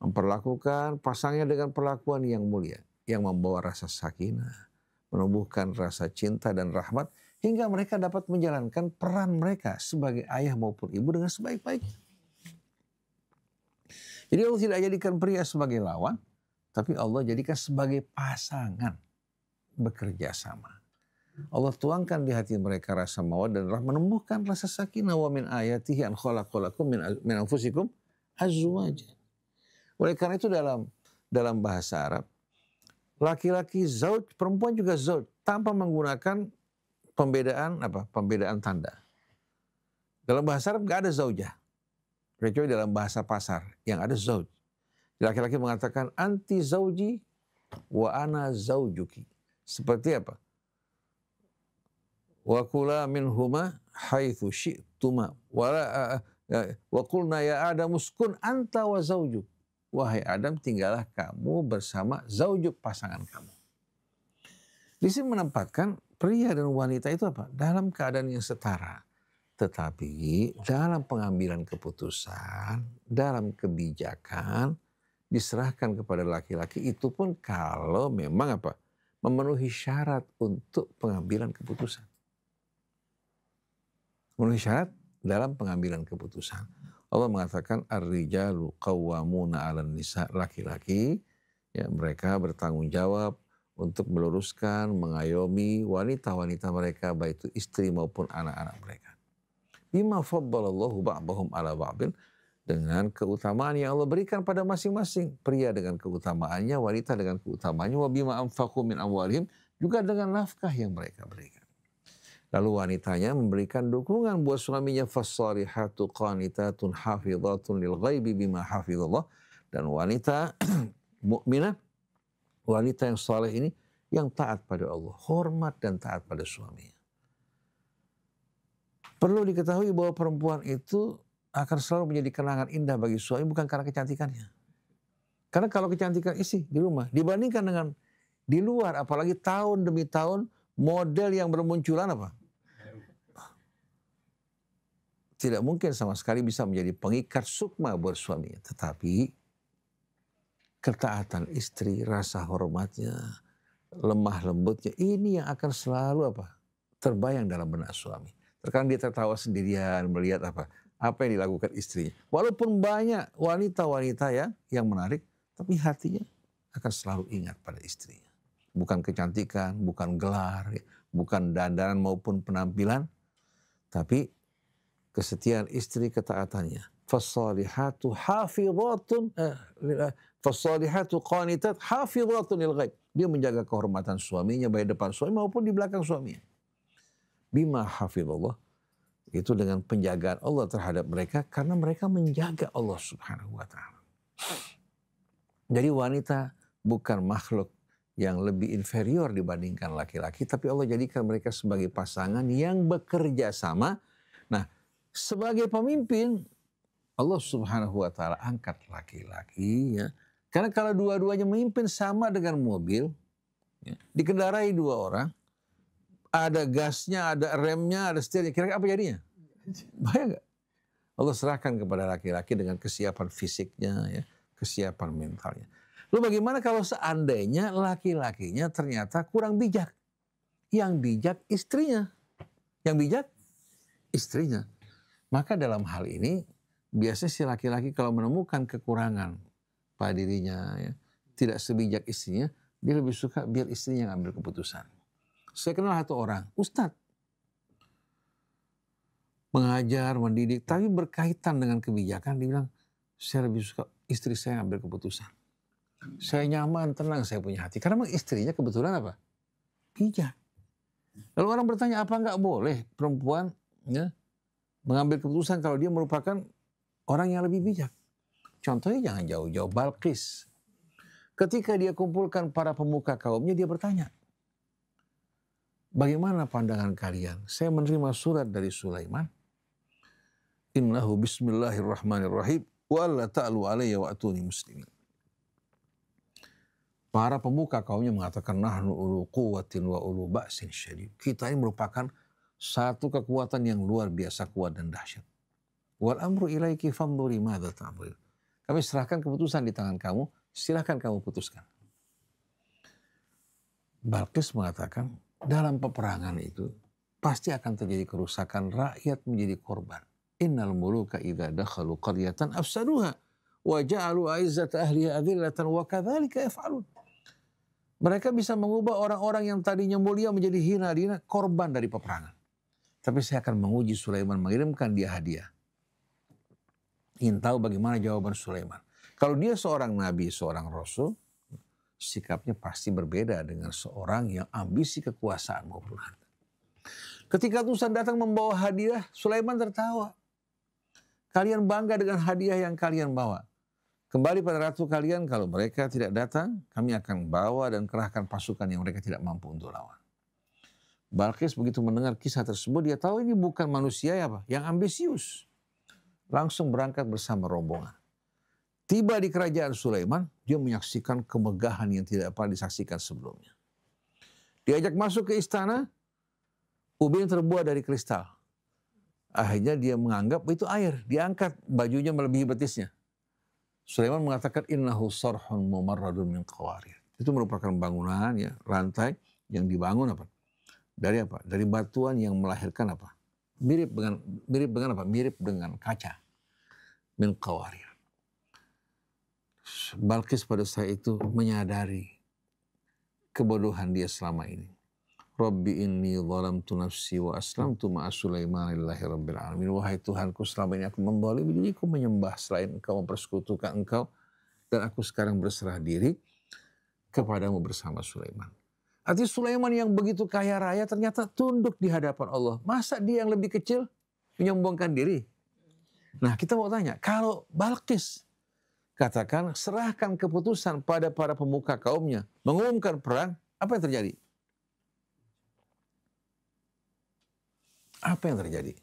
memperlakukan pasangannya dengan perlakuan yang mulia, yang membawa rasa sakinah, menumbuhkan rasa cinta dan rahmat, hingga mereka dapat menjalankan peran mereka sebagai ayah maupun ibu dengan sebaik-baiknya. Jadi Allah tidak jadikan pria sebagai lawan, tapi Allah jadikan sebagai pasangan bekerja sama. Allah tuangkan di hati mereka rasa mawaddah dan rahmat, menumbuhkan rasa sakinah. Wa min ayatihi an khalaqalakum min anfusikum azwajan. Oleh karena itu dalam bahasa Arab, laki-laki zauj, perempuan juga zauj, tanpa menggunakan pembedaan tanda. Dalam bahasa Arab nggak ada zaujah, kecuali dalam bahasa pasar yang ada zauj. Laki-laki mengatakan anti zauji wa ana zaujuki. Seperti apa? Wa kula minhuma haitsu syi'tuma wa qulna ya Adam uskun anta wa zaujuk. Wahai Adam, tinggallah kamu bersama zaujuk, pasangan kamu. Di sini menempatkan pria dan wanita itu dalam keadaan yang setara. Tetapi dalam pengambilan keputusan, dalam kebijakan, diserahkan kepada laki-laki, itu pun kalau memang memenuhi syarat untuk pengambilan keputusan. Memenuhi syarat dalam pengambilan keputusan. Allah mengatakan ar-rijalu qawwamuna 'alan nisa, laki-laki ya mereka bertanggung jawab untuk meluruskan, mengayomi wanita-wanita mereka, baik itu istri maupun anak-anak mereka. Bima faddalallahu ba'dahum 'ala ba'din, dengan keutamaan yang Allah berikan pada masing-masing, pria dengan keutamaannya, wanita dengan keutamaannya, wa bima anfaqu min amwalihim, juga dengan nafkah yang mereka berikan. Lalu wanitanya memberikan dukungan buat suaminya, fassalihatu qanitatun hafizatun lil ghaibi bima hafizallah, dan wanita mukminah, wanita yang saleh ini yang taat pada Allah, hormat dan taat pada suaminya. Perlu diketahui bahwa perempuan itu akan selalu menjadi kenangan indah bagi suami, bukan karena kecantikannya. Karena kalau kecantikan isi di rumah dibandingkan dengan di luar, apalagi tahun demi tahun model yang bermunculan tidak mungkin sama sekali bisa menjadi pengikat sukma buat suaminya. Tetapi ketaatan istri, rasa hormatnya, lemah lembutnya, ini yang akan selalu terbayang dalam benak suami. Terkadang dia tertawa sendirian melihat apa yang dilakukan istrinya. Walaupun banyak wanita-wanita yang menarik, tapi hatinya akan selalu ingat pada istrinya. Bukan kecantikan, bukan gelar, bukan dandanan maupun penampilan, tapi kesetiaan istri, ketaatannya. Fassalihatu hafizatun fassalihatu qanitat hafizatun lil ghaib. Dia menjaga kehormatan suaminya baik depan suami maupun di belakang suaminya. Bima hafizallah, itu dengan penjagaan Allah terhadap mereka karena mereka menjaga Allah Subhanahu wa taala. Jadi wanita bukan makhluk yang lebih inferior dibandingkan laki-laki, tapi Allah jadikan mereka sebagai pasangan yang bekerja sama. Nah, sebagai pemimpin Allah Subhanahu wa taala angkat laki-laki ya. Karena kalau dua-duanya memimpin sama dengan mobil ya, dikendarai dua orang, ada gasnya, ada remnya, ada setirnya, kira-kira apa jadinya? Bahaya nggak? Allah serahkan kepada laki-laki dengan kesiapan fisiknya ya, kesiapan mentalnya. Lalu bagaimana kalau seandainya laki-lakinya ternyata kurang bijak? Yang bijak istrinya. Yang bijak istrinya. Maka dalam hal ini biasanya si laki-laki kalau menemukan kekurangan pada dirinya, ya, tidak sebijak istrinya, dia lebih suka biar istrinya yang ambil keputusan. Saya kenal satu orang, ustadz, mengajar, mendidik, tapi berkaitan dengan kebijakan, dia bilang, saya lebih suka istri saya yang ambil keputusan. Saya nyaman, tenang, saya punya hati. Karena memang istrinya kebetulan apa? Bijak. Lalu orang bertanya, apa nggak boleh perempuan ya, mengambil keputusan kalau dia merupakan orang yang lebih bijak? Contohnya jangan jauh-jauh, Balqis. Ketika dia kumpulkan para pemuka kaumnya, dia bertanya, bagaimana pandangan kalian? Saya menerima surat dari Sulaiman. Innahu bismillahirrahmanirrahim. Wa alla ta'lu alayya wa atuni muslimin. Para pemuka kaumnya mengatakan, nahnu ulu quwwatin wa ulu ba'sin syadid. Kita ini merupakan satu kekuatan yang luar biasa kuat dan dahsyat. Wal amru ilaiki fanduri madza ta'murun. Kami serahkan keputusan di tangan kamu, silahkan kamu putuskan. Balqis mengatakan, dalam peperangan itu pasti akan terjadi kerusakan, rakyat menjadi korban. Innal muluka idza dakhalu qaryatan afsaduha wa ja'alu 'izzata ahliha adillatan wa kadzalika yaf'alun. Mereka bisa mengubah orang-orang yang tadinya mulia menjadi hina-hina, korban dari peperangan. Tapi saya akan menguji Sulaiman, mengirimkan dia hadiah. Ingin tahu bagaimana jawaban Sulaiman. Kalau dia seorang nabi, seorang rasul, sikapnya pasti berbeda dengan seorang yang ambisi kekuasaan maupun harta. Ketika utusan datang membawa hadiah, Sulaiman tertawa. Kalian bangga dengan hadiah yang kalian bawa. Kembali pada ratu kalian, kalau mereka tidak datang, kami akan bawa dan kerahkan pasukan yang mereka tidak mampu untuk lawan. Balqis begitu mendengar kisah tersebut, dia tahu ini bukan manusia yang ambisius. Langsung berangkat bersama rombongan. Tiba di kerajaan Sulaiman, dia menyaksikan kemegahan yang tidak pernah disaksikan sebelumnya. Diajak masuk ke istana, ubin terbuat dari kristal. Akhirnya dia menganggap itu air, diangkat, bajunya melebihi betisnya. Sulaiman mengatakan innahu sarhun mumarradun min qawarir. Itu merupakan bangunan ya, lantai yang dibangun apa? Dari apa? Dari batuan yang melahirkan apa? Mirip dengan apa? Mirip dengan kaca. Min qawarir. Balqis pada saat itu menyadari kebodohan dia selama ini. Rabbi inni zalamtu nafsi wa aslamtu ma'a Sulaiman lillahi rabbil alamin. Wahai Tuhanku, selama ini aku menzalimi diriku, menyembah selain engkau, mempersekutukan engkau, dan aku sekarang berserah diri kepadamu bersama Sulaiman. Artinya Sulaiman yang begitu kaya raya ternyata tunduk di hadapan Allah. Masa dia yang lebih kecil menyombongkan diri? Nah, kita mau tanya, kalau Balqis katakan serahkan keputusan pada para pemuka kaumnya, mengumumkan perang, apa yang terjadi? Apa yang terjadi?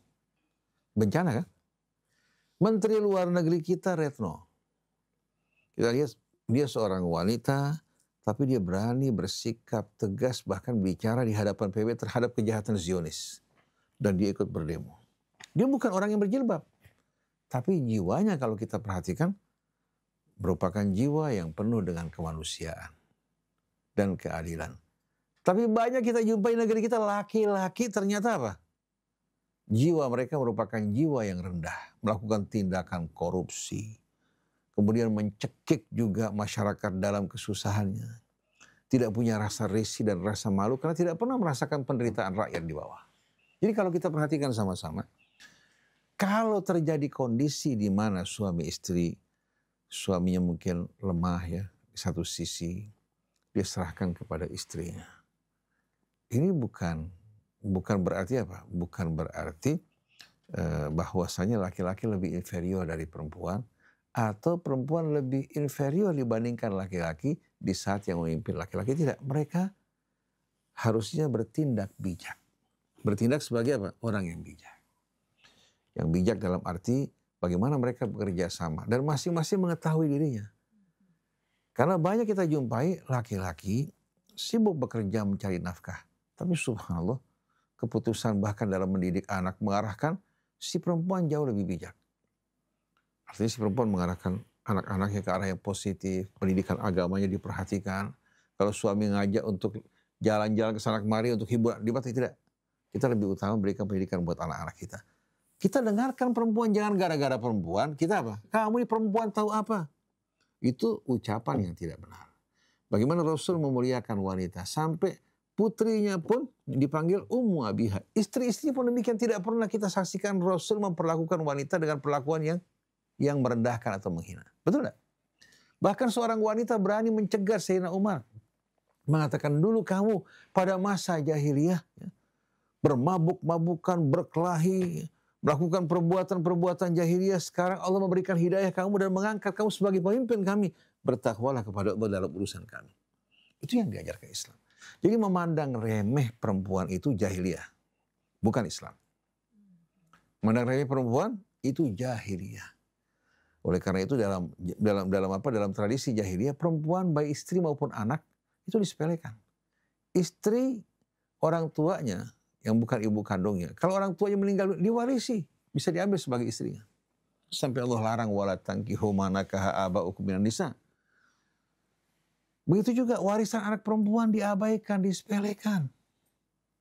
Bencana kan? Menteri Luar Negeri kita Retno. Kita lihat dia seorang wanita, tapi dia berani bersikap tegas bahkan bicara di hadapan PBB terhadap kejahatan Zionis. Dan dia ikut berdemo. Dia bukan orang yang berjilbab. Tapi jiwanya kalau kita perhatikan merupakan jiwa yang penuh dengan kemanusiaan dan keadilan. Tapi banyak kita jumpai negeri kita laki-laki ternyata apa? Jiwa mereka merupakan jiwa yang rendah, melakukan tindakan korupsi, kemudian mencekik juga masyarakat dalam kesusahannya. Tidak punya rasa risih dan rasa malu karena tidak pernah merasakan penderitaan rakyat di bawah. Jadi kalau kita perhatikan sama-sama, Kalau terjadi kondisi di mana suami istri, suaminya mungkin lemah ya di satu sisi, dia serahkan kepada istrinya. Ini bukan berarti apa? Bukan berarti bahwasanya laki-laki lebih inferior dari perempuan atau perempuan lebih inferior dibandingkan laki-laki di saat yang memimpin laki-laki. Tidak, mereka harusnya bertindak bijak. Bertindak sebagai apa? Orang yang bijak. Yang bijak dalam arti bagaimana mereka bekerja sama dan masing-masing mengetahui dirinya. Karena banyak kita jumpai laki-laki sibuk bekerja mencari nafkah. Tapi subhanallah, keputusan bahkan dalam mendidik anak mengarahkan si perempuan jauh lebih bijak. Artinya si perempuan mengarahkan anak-anaknya ke arah yang positif, pendidikan agamanya diperhatikan. Kalau suami ngajak untuk jalan-jalan ke sana kemari untuk hiburan, tidak. Kita lebih utama berikan pendidikan buat anak-anak kita. Kita dengarkan perempuan, jangan gara-gara perempuan, kita apa? Kamu ini perempuan tahu apa? Itu ucapan yang tidak benar. Bagaimana Rasul memuliakan wanita sampai putrinya pun dipanggil Ummu Abiha. Istri-istri pun demikian, tidak pernah kita saksikan Rasul memperlakukan wanita dengan perlakuan yang merendahkan atau menghina. Betul tidak? Bahkan seorang wanita berani mencegah Sayyidina Umar. Mengatakan dulu kamu pada masa jahiliyah bermabuk-mabukan, berkelahi, melakukan perbuatan-perbuatan jahiliyah. Sekarang Allah memberikan hidayah kamu dan mengangkat kamu sebagai pemimpin kami. Bertakwalah kepada Allah dalam urusan kami. Itu yang diajarkan Islam. Jadi memandang remeh perempuan itu jahiliyah, bukan Islam. Memandang remeh perempuan itu jahiliyah. Oleh karena itu dalam tradisi jahiliyah, perempuan baik istri maupun anak itu disepelekan. Istri orang tuanya yang bukan ibu kandungnya, kalau orang tuanya meninggal diwarisi, bisa diambil sebagai istrinya. Sampai Allah larang wala tankihu ma nakaha aba'ukum minan nisa. Begitu juga warisan anak perempuan diabaikan, disepelekan.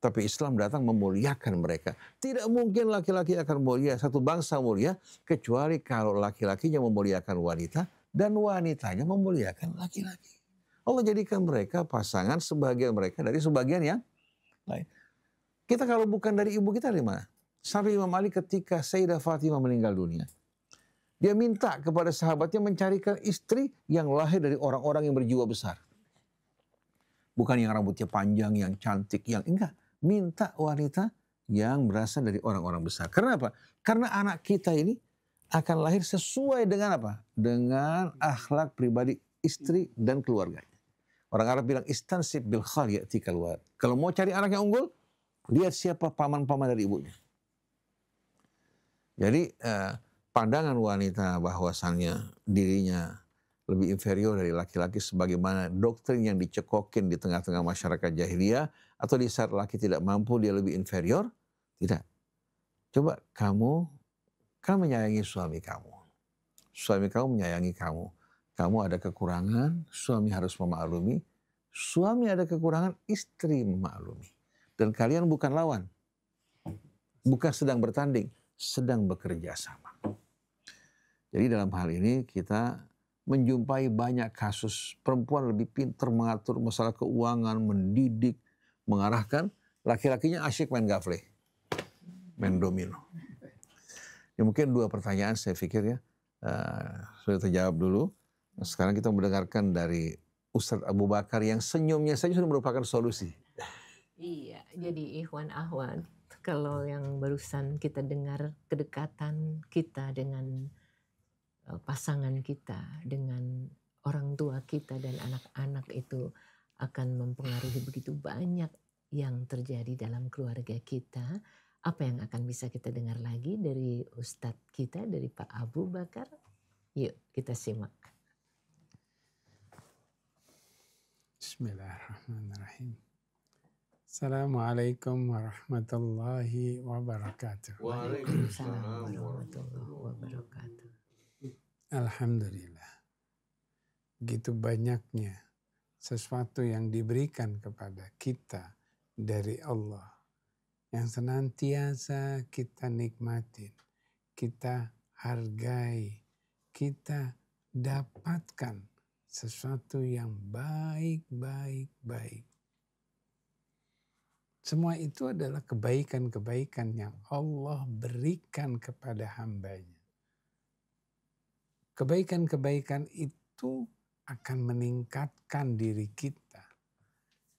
Tapi Islam datang memuliakan mereka. Tidak mungkin laki-laki akan mulia, satu bangsa mulia, kecuali kalau laki-lakinya memuliakan wanita dan wanitanya memuliakan laki-laki. Allah jadikan mereka pasangan sebagian mereka dari sebagian yang lain. Kita kalau bukan dari ibu kita dari mana? Sampai Imam Ali ketika Sayyidah Fatimah meninggal dunia, dia minta kepada sahabatnya mencarikan istri yang lahir dari orang-orang yang berjiwa besar. Bukan yang rambutnya panjang, yang cantik, yang enggak. Minta wanita yang berasal dari orang-orang besar. Karena apa? Karena anak kita ini akan lahir sesuai dengan apa? Dengan akhlak pribadi istri dan keluarganya. Orang Arab bilang istansib bil khal ya'tikal walad. Kalau mau cari anak yang unggul, lihat siapa paman-paman dari ibunya. Jadi pandangan wanita bahwasannya dirinya lebih inferior dari laki-laki sebagaimana doktrin yang dicekokin di tengah-tengah masyarakat jahiliyah, atau di saat laki tidak mampu dia lebih inferior, tidak. Coba kamu kan menyayangi suami kamu. Suami kamu menyayangi kamu. Kamu ada kekurangan, suami harus memaklumi. Suami ada kekurangan, istri memaklumi. Dan kalian bukan lawan. Bukan sedang bertanding, sedang bekerja sama. Jadi dalam hal ini kita menjumpai banyak kasus perempuan lebih pintar mengatur masalah keuangan, mendidik, mengarahkan. Laki-lakinya asyik main gafle, main domino. Ya, mungkin dua pertanyaan saya pikir ya sudah terjawab dulu. Sekarang kita mendengarkan dari Ustadz Abu Bakar yang senyumnya saja sudah merupakan solusi. Iya, jadi ikhwan ahwat, kalau yang barusan kita dengar kedekatan kita dengan pasangan kita, dengan orang tua kita dan anak-anak itu akan mempengaruhi begitu banyak yang terjadi dalam keluarga kita. Apa yang akan bisa kita dengar lagi dari Ustadz kita, dari Pak Abu Bakar? Yuk kita simak. Bismillahirrahmanirrahim. Assalamualaikum warahmatullahi wabarakatuh. Waalaikumsalam warahmatullahi wabarakatuh. Alhamdulillah. Begitu banyaknya sesuatu yang diberikan kepada kita dari Allah yang senantiasa kita nikmatin, kita hargai, kita dapatkan sesuatu yang baik. Semua itu adalah kebaikan-kebaikan yang Allah berikan kepada hambanya. Kebaikan-kebaikan itu akan meningkatkan diri kita,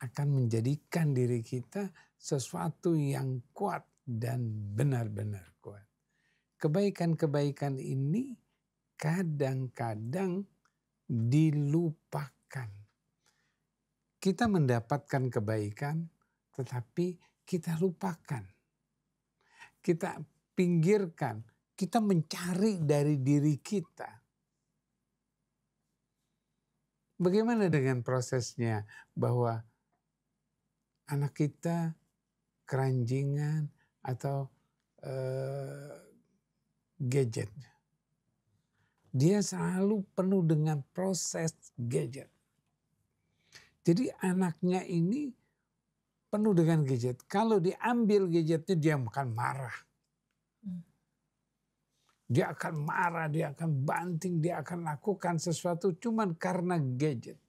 akan menjadikan diri kita sesuatu yang kuat dan benar-benar kuat. Kebaikan-kebaikan ini kadang-kadang dilupakan. Kita mendapatkan kebaikan, tetapi kita lupakan. Kita pinggirkan, kita mencari dari diri kita. Bagaimana dengan prosesnya bahwa anak kita keranjingan atau gadget. Dia selalu penuh dengan proses gadget. Jadi anaknya ini penuh dengan gadget. Kalau diambil gadgetnya dia akan marah. Dia akan marah, dia akan banting, dia akan lakukan sesuatu cuman karena gadget.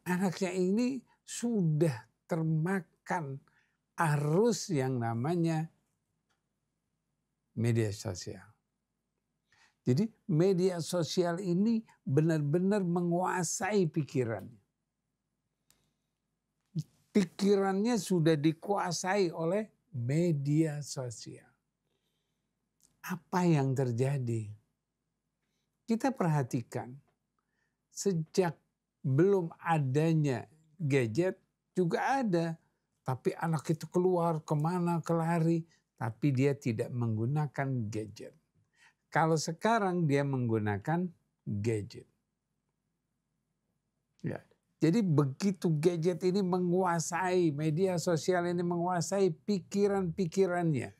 Anaknya ini sudah termakan arus yang namanya media sosial. Jadi media sosial ini benar-benar menguasai pikirannya. Pikirannya sudah dikuasai oleh media sosial. Apa yang terjadi? Kita perhatikan sejak belum adanya gadget juga ada. Tapi anak itu keluar kemana kelari. Tapi dia tidak menggunakan gadget. Kalau sekarang dia menggunakan gadget. Ya. Jadi begitu gadget ini menguasai, media sosial ini menguasai pikiran-pikirannya.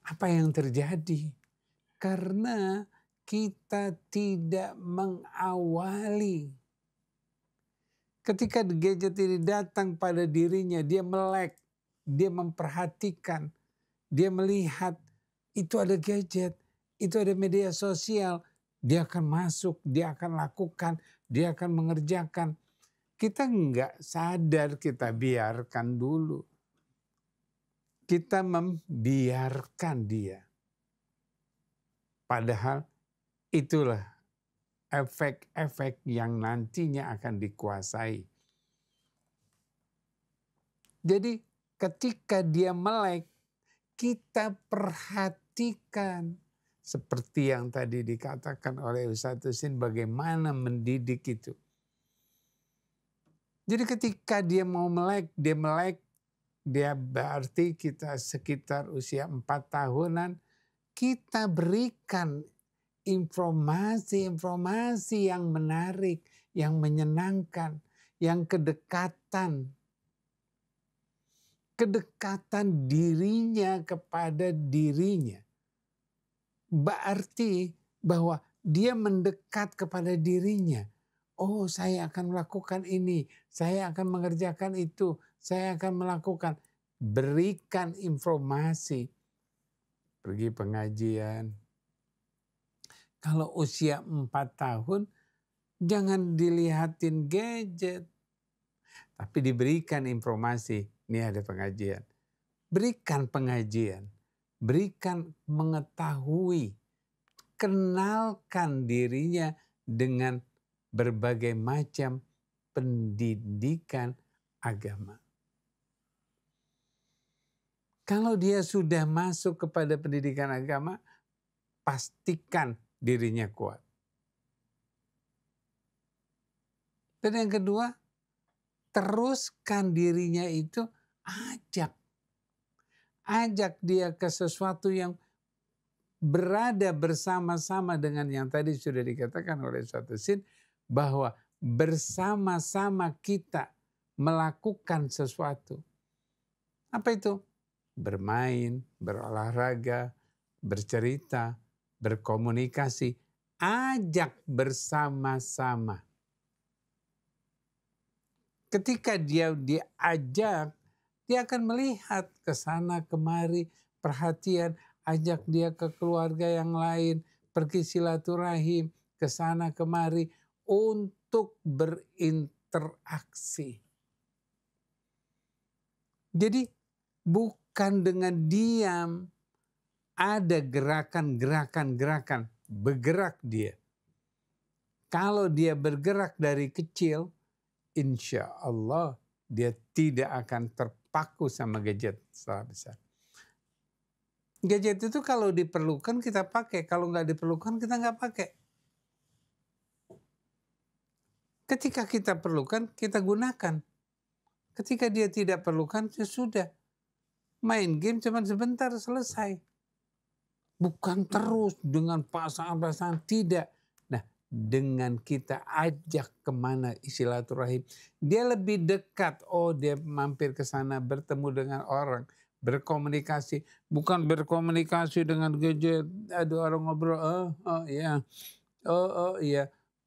Apa yang terjadi? Karena kita tidak mengawali. Ketika gadget ini datang pada dirinya, dia melek, dia memperhatikan, dia melihat itu ada gadget, itu ada media sosial, dia akan masuk, dia akan lakukan, dia akan mengerjakan. Kita enggak sadar, kita biarkan dulu. Kita membiarkan dia. Padahal itulah efek-efek yang nantinya akan dikuasai. Jadi ketika dia melek, kita perhatikan. Seperti yang tadi dikatakan oleh Ustadz Husin, bagaimana mendidik itu. Jadi ketika dia mau melek, dia berarti kita sekitar usia 4 tahunan, kita berikan informasi-informasi yang menarik, yang menyenangkan, yang kedekatan. Kedekatan dirinya kepada dirinya. Berarti bahwa dia mendekat kepada dirinya. Oh, saya akan melakukan ini, saya akan mengerjakan itu, saya akan melakukan. Berikan informasi. Pergi pengajian. Kalau usia 4 tahun, jangan dilihatin gadget. Tapi diberikan informasi, ini ada pengajian. Berikan pengajian. Berikan mengetahui, kenalkan dirinya dengan berbagai macam pendidikan agama. Kalau dia sudah masuk kepada pendidikan agama, pastikan dirinya kuat. Dan yang kedua, teruskan dirinya itu, ajak dia ke sesuatu yang berada bersama-sama dengan yang tadi sudah dikatakan oleh Ustadz Husin, bahwa bersama-sama kita melakukan sesuatu. Apa itu? Bermain, berolahraga, bercerita, berkomunikasi, ajak bersama-sama. Ketika dia diajak, dia akan melihat ke sana kemari, perhatian, ajak dia ke keluarga yang lain, pergi silaturahim, ke sana kemari untuk berinteraksi berinteraksi. Jadi bukan dengan diam, ada gerakan, bergerak dia. Kalau dia bergerak dari kecil, insya Allah dia tidak akan terpaku sama gadget setelah besar. Gadget itu kalau diperlukan kita pakai, kalau nggak diperlukan kita nggak pakai. Ketika kita perlukan, kita gunakan. Ketika dia tidak perlukan, ya sudah. Main game cuma sebentar, selesai. Bukan terus dengan pasangan-pasangan, tidak. Nah, dengan kita ajak kemana silaturahim, dia lebih dekat. Oh, dia mampir ke sana, bertemu dengan orang, berkomunikasi. Bukan berkomunikasi dengan gadget. Ada orang ngobrol, iya.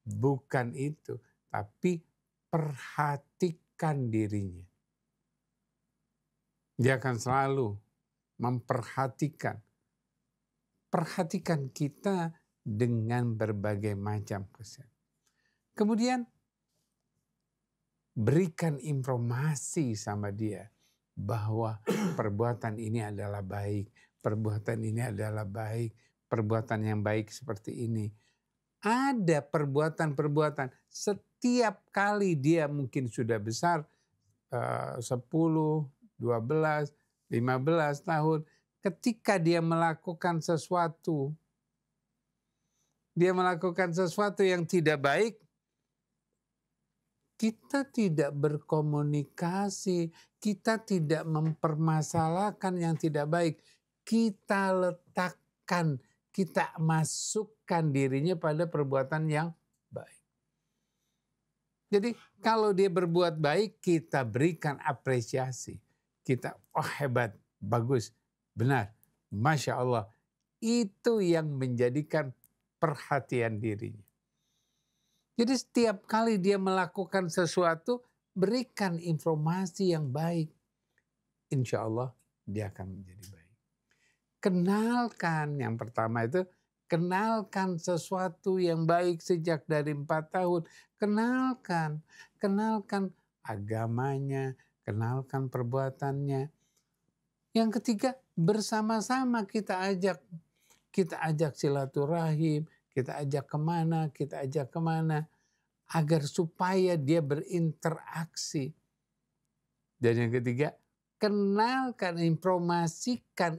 Bukan itu. Tapi perhatikan dirinya. Dia akan selalu memperhatikan. Perhatikan kita dengan berbagai macam kesan. Kemudian berikan informasi sama dia bahwa perbuatan ini adalah baik, perbuatan ini adalah baik, perbuatan yang baik seperti ini. Ada perbuatan-perbuatan setiap kali dia mungkin sudah besar 10, 12, 15 tahun, ketika dia melakukan sesuatu yang tidak baik, kita tidak berkomunikasi, kita tidak mempermasalahkan yang tidak baik. Kita letakkan, kita masukkan dirinya pada perbuatan yang baik. Jadi kalau dia berbuat baik, kita berikan apresiasi. Kita, oh hebat, bagus, benar, Masya Allah. Itu yang menjadikan perhatian dirinya. Jadi setiap kali dia melakukan sesuatu, berikan informasi yang baik. Insya Allah dia akan menjadi baik. Kenalkan, yang pertama itu, kenalkan sesuatu yang baik sejak dari 4 tahun. Kenalkan agamanya, kenalkan perbuatannya. Yang ketiga, bersama-sama kita ajak silaturahim, kita ajak kemana, agar supaya dia berinteraksi. Dan yang ketiga, kenalkan, informasikan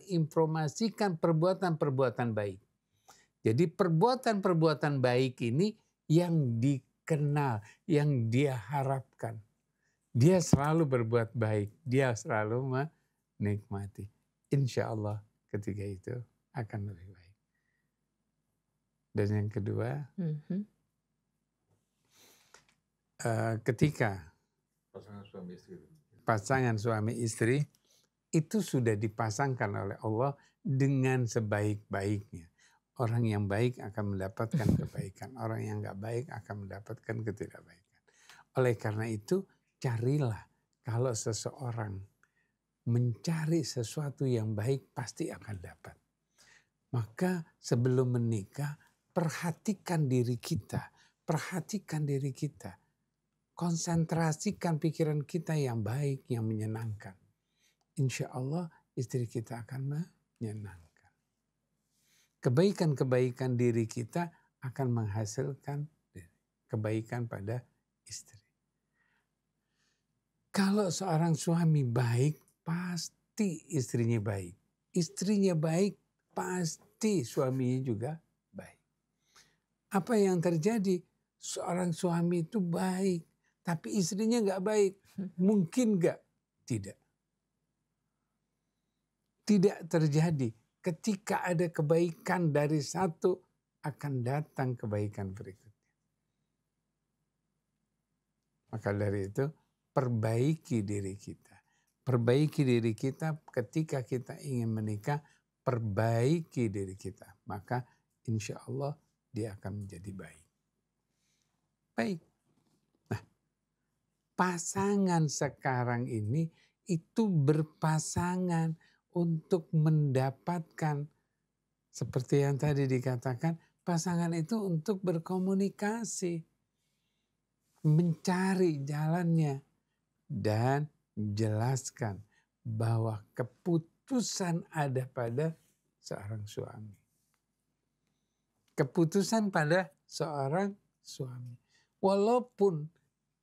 perbuatan-perbuatan baik. Jadi perbuatan-perbuatan baik ini yang dikenal, yang dia harapkan. Dia selalu berbuat baik, dia selalu menikmati. Insya Allah ketika itu akan lebih baik. Dan yang kedua, ketika pasangan suami istri itu sudah dipasangkan oleh Allah dengan sebaik-baiknya. Orang yang baik akan mendapatkan kebaikan, orang yang nggak baik akan mendapatkan ketidakbaikan. Oleh karena itu, carilah, kalau seseorang mencari sesuatu yang baik pasti akan dapat. Maka sebelum menikah, perhatikan diri kita. Konsentrasikan pikiran kita yang baik, yang menyenangkan. Insya Allah istri kita akan menyenangkan. Kebaikan-kebaikan diri kita akan menghasilkan kebaikan pada istri. Kalau seorang suami baik, pasti istrinya baik. Istrinya baik, pasti suaminya juga baik. Apa yang terjadi? Seorang suami itu baik, tapi istrinya nggak baik. Mungkin nggak? Tidak. Tidak terjadi. Ketika ada kebaikan dari satu, akan datang kebaikan berikutnya. Maka dari itu, perbaiki diri kita. Perbaiki diri kita ketika kita ingin menikah, perbaiki diri kita. Maka insya Allah dia akan menjadi baik. Baik. Nah, pasangan sekarang ini itu berpasangan untuk mendapatkan, seperti yang tadi dikatakan, pasangan itu untuk berkomunikasi. mencari jalannya dan jelaskan bahwa keputusan ada pada seorang suami. Keputusan pada seorang suami. Walaupun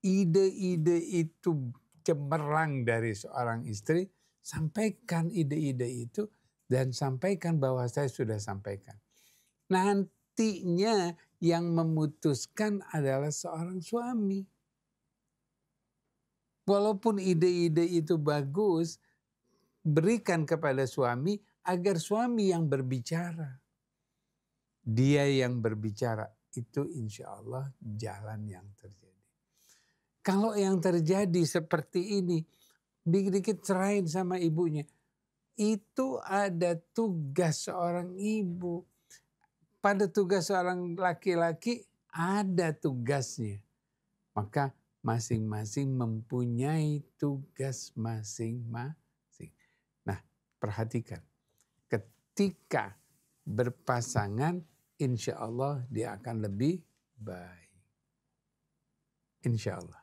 ide-ide itu cemerlang dari seorang istri, sampaikan ide-ide itu dan sampaikan bahwa saya sudah sampaikan. Nantinya yang memutuskan adalah seorang suami. Walaupun ide-ide itu bagus, berikan kepada suami agar suami yang berbicara. Dia yang berbicara, itu insya Allah jalan yang terjadi. Kalau yang terjadi seperti ini, dikit-dikit cerain sama ibunya. Itu ada tugas seorang ibu. Pada tugas seorang laki-laki ada tugasnya. Maka masing-masing mempunyai tugas masing-masing. Nah, perhatikan. Ketika berpasangan, insya Allah dia akan lebih baik. Insya Allah.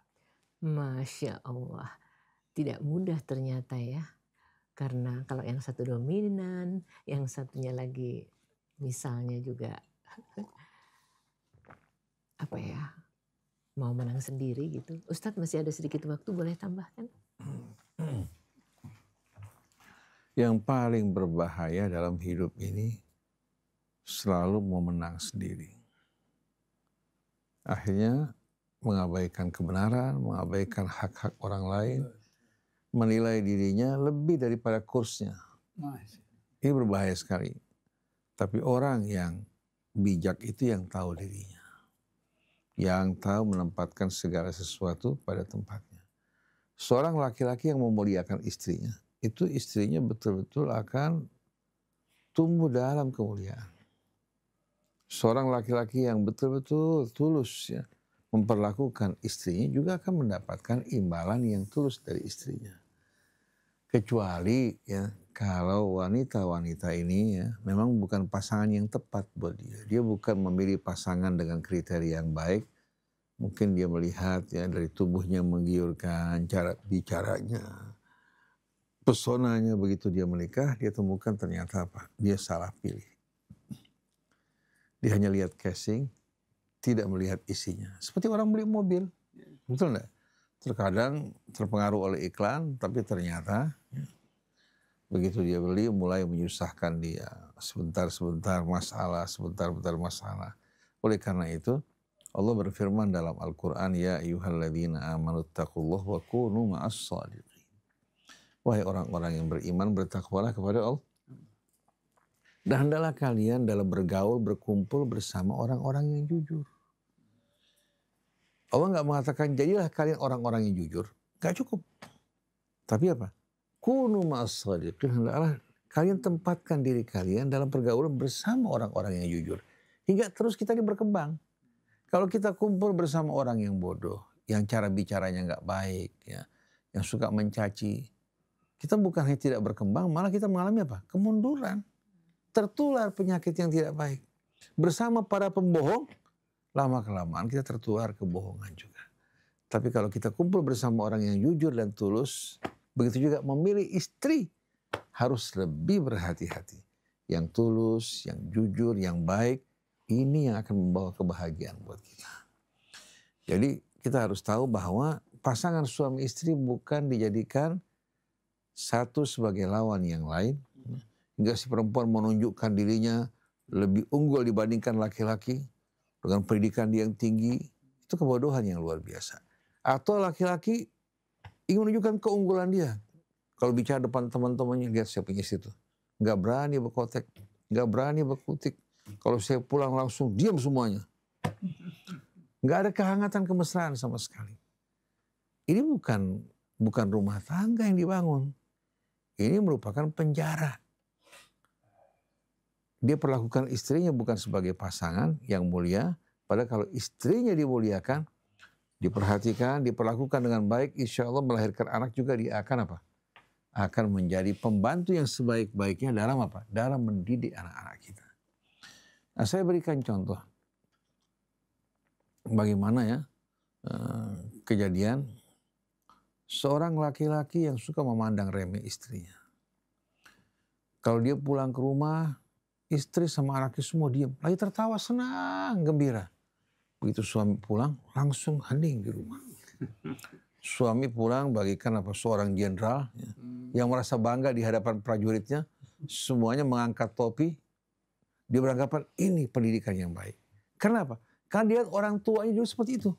Masya Allah. Tidak mudah ternyata ya. Karena kalau yang satu dominan, yang satunya lagi misalnya juga apa ya, mau menang sendiri gitu. Ustadz masih ada sedikit waktu, boleh tambahkan? Yang paling berbahaya dalam hidup ini selalu mau menang sendiri. Akhirnya mengabaikan kebenaran, mengabaikan hak-hak orang lain, menilai dirinya lebih daripada kursnya. Ini berbahaya sekali. Tapi orang yang bijak itu yang tahu dirinya. Yang tahu menempatkan segala sesuatu pada tempatnya. Seorang laki-laki yang memuliakan istrinya, itu istrinya betul-betul akan tumbuh dalam kemuliaan. Seorang laki-laki yang betul-betul tulus ya, memperlakukan istrinya juga akan mendapatkan imbalan yang tulus dari istrinya. Kecuali ya kalau wanita-wanita ini ya memang bukan pasangan yang tepat buat dia. Dia bukan memilih pasangan dengan kriteria yang baik. Mungkin dia melihat ya dari tubuhnya menggiurkan, cara bicaranya, pesonanya, begitu dia menikah dia temukan ternyata apa? Dia salah pilih. Dia hanya lihat casing, tidak melihat isinya. Seperti orang beli mobil, betul enggak? Terkadang terpengaruh oleh iklan, tapi ternyata begitu dia beli mulai menyusahkan dia. Sebentar-sebentar masalah, sebentar-bentar masalah. Oleh karena itu Allah berfirman dalam Al-Quran, Ya ayyuhalladzina amanu taqullaha wa kunu ma'as shadiqin. Wahai orang-orang yang beriman, bertakwalah kepada Allah. Dan hendaklah kalian dalam bergaul, berkumpul bersama orang-orang yang jujur. Allah nggak mengatakan jadilah kalian orang-orang yang jujur, nggak cukup. Tapi apa? Kunu ma'as shadiqin, hendaklah kalian tempatkan diri kalian dalam pergaulan bersama orang-orang yang jujur. Hingga terus kita ini berkembang. Kalau kita kumpul bersama orang yang bodoh, yang cara bicaranya nggak baik, ya, yang suka mencaci, kita bukan hanya tidak berkembang, malah kita mengalami apa? Kemunduran. Tertular penyakit yang tidak baik. Bersama para pembohong, lama-kelamaan kita tertular kebohongan juga. Tapi kalau kita kumpul bersama orang yang jujur dan tulus, begitu juga memilih istri, harus lebih berhati-hati. Yang tulus, yang jujur, yang baik, ini yang akan membawa kebahagiaan buat kita. Jadi kita harus tahu bahwa pasangan suami istri bukan dijadikan satu sebagai lawan yang lain. Hingga si perempuan menunjukkan dirinya lebih unggul dibandingkan laki-laki dengan pendidikan dia yang tinggi. Itu kebodohan yang luar biasa. Atau laki-laki ingin menunjukkan keunggulan dia. Kalau bicara depan teman-temannya, lihat saya punya situ. Nggak berani berkotek, nggak berani berkutik. Kalau saya pulang langsung diam semuanya. Nggak ada kehangatan kemesraan sama sekali. Ini bukan rumah tangga yang dibangun. Ini merupakan penjara. Dia perlakukan istrinya bukan sebagai pasangan yang mulia. Padahal kalau istrinya dimuliakan, diperhatikan, diperlakukan dengan baik, insya Allah melahirkan anak juga dia akan apa? Akan menjadi pembantu yang sebaik-baiknya dalam apa? Dalam mendidik anak-anak kita. Nah, saya berikan contoh. Bagaimana ya kejadian seorang laki-laki yang suka memandang remeh istrinya. Kalau dia pulang ke rumah, istri sama anaknya semua diam, lagi tertawa senang, gembira. Begitu suami pulang, langsung hening di rumah. Suami pulang bagikan seorang jenderal yang merasa bangga di hadapan prajuritnya, semuanya mengangkat topi, dia beranggapan ini pendidikan yang baik. Kenapa? Karena dia lihat orang tuanya dulu seperti itu.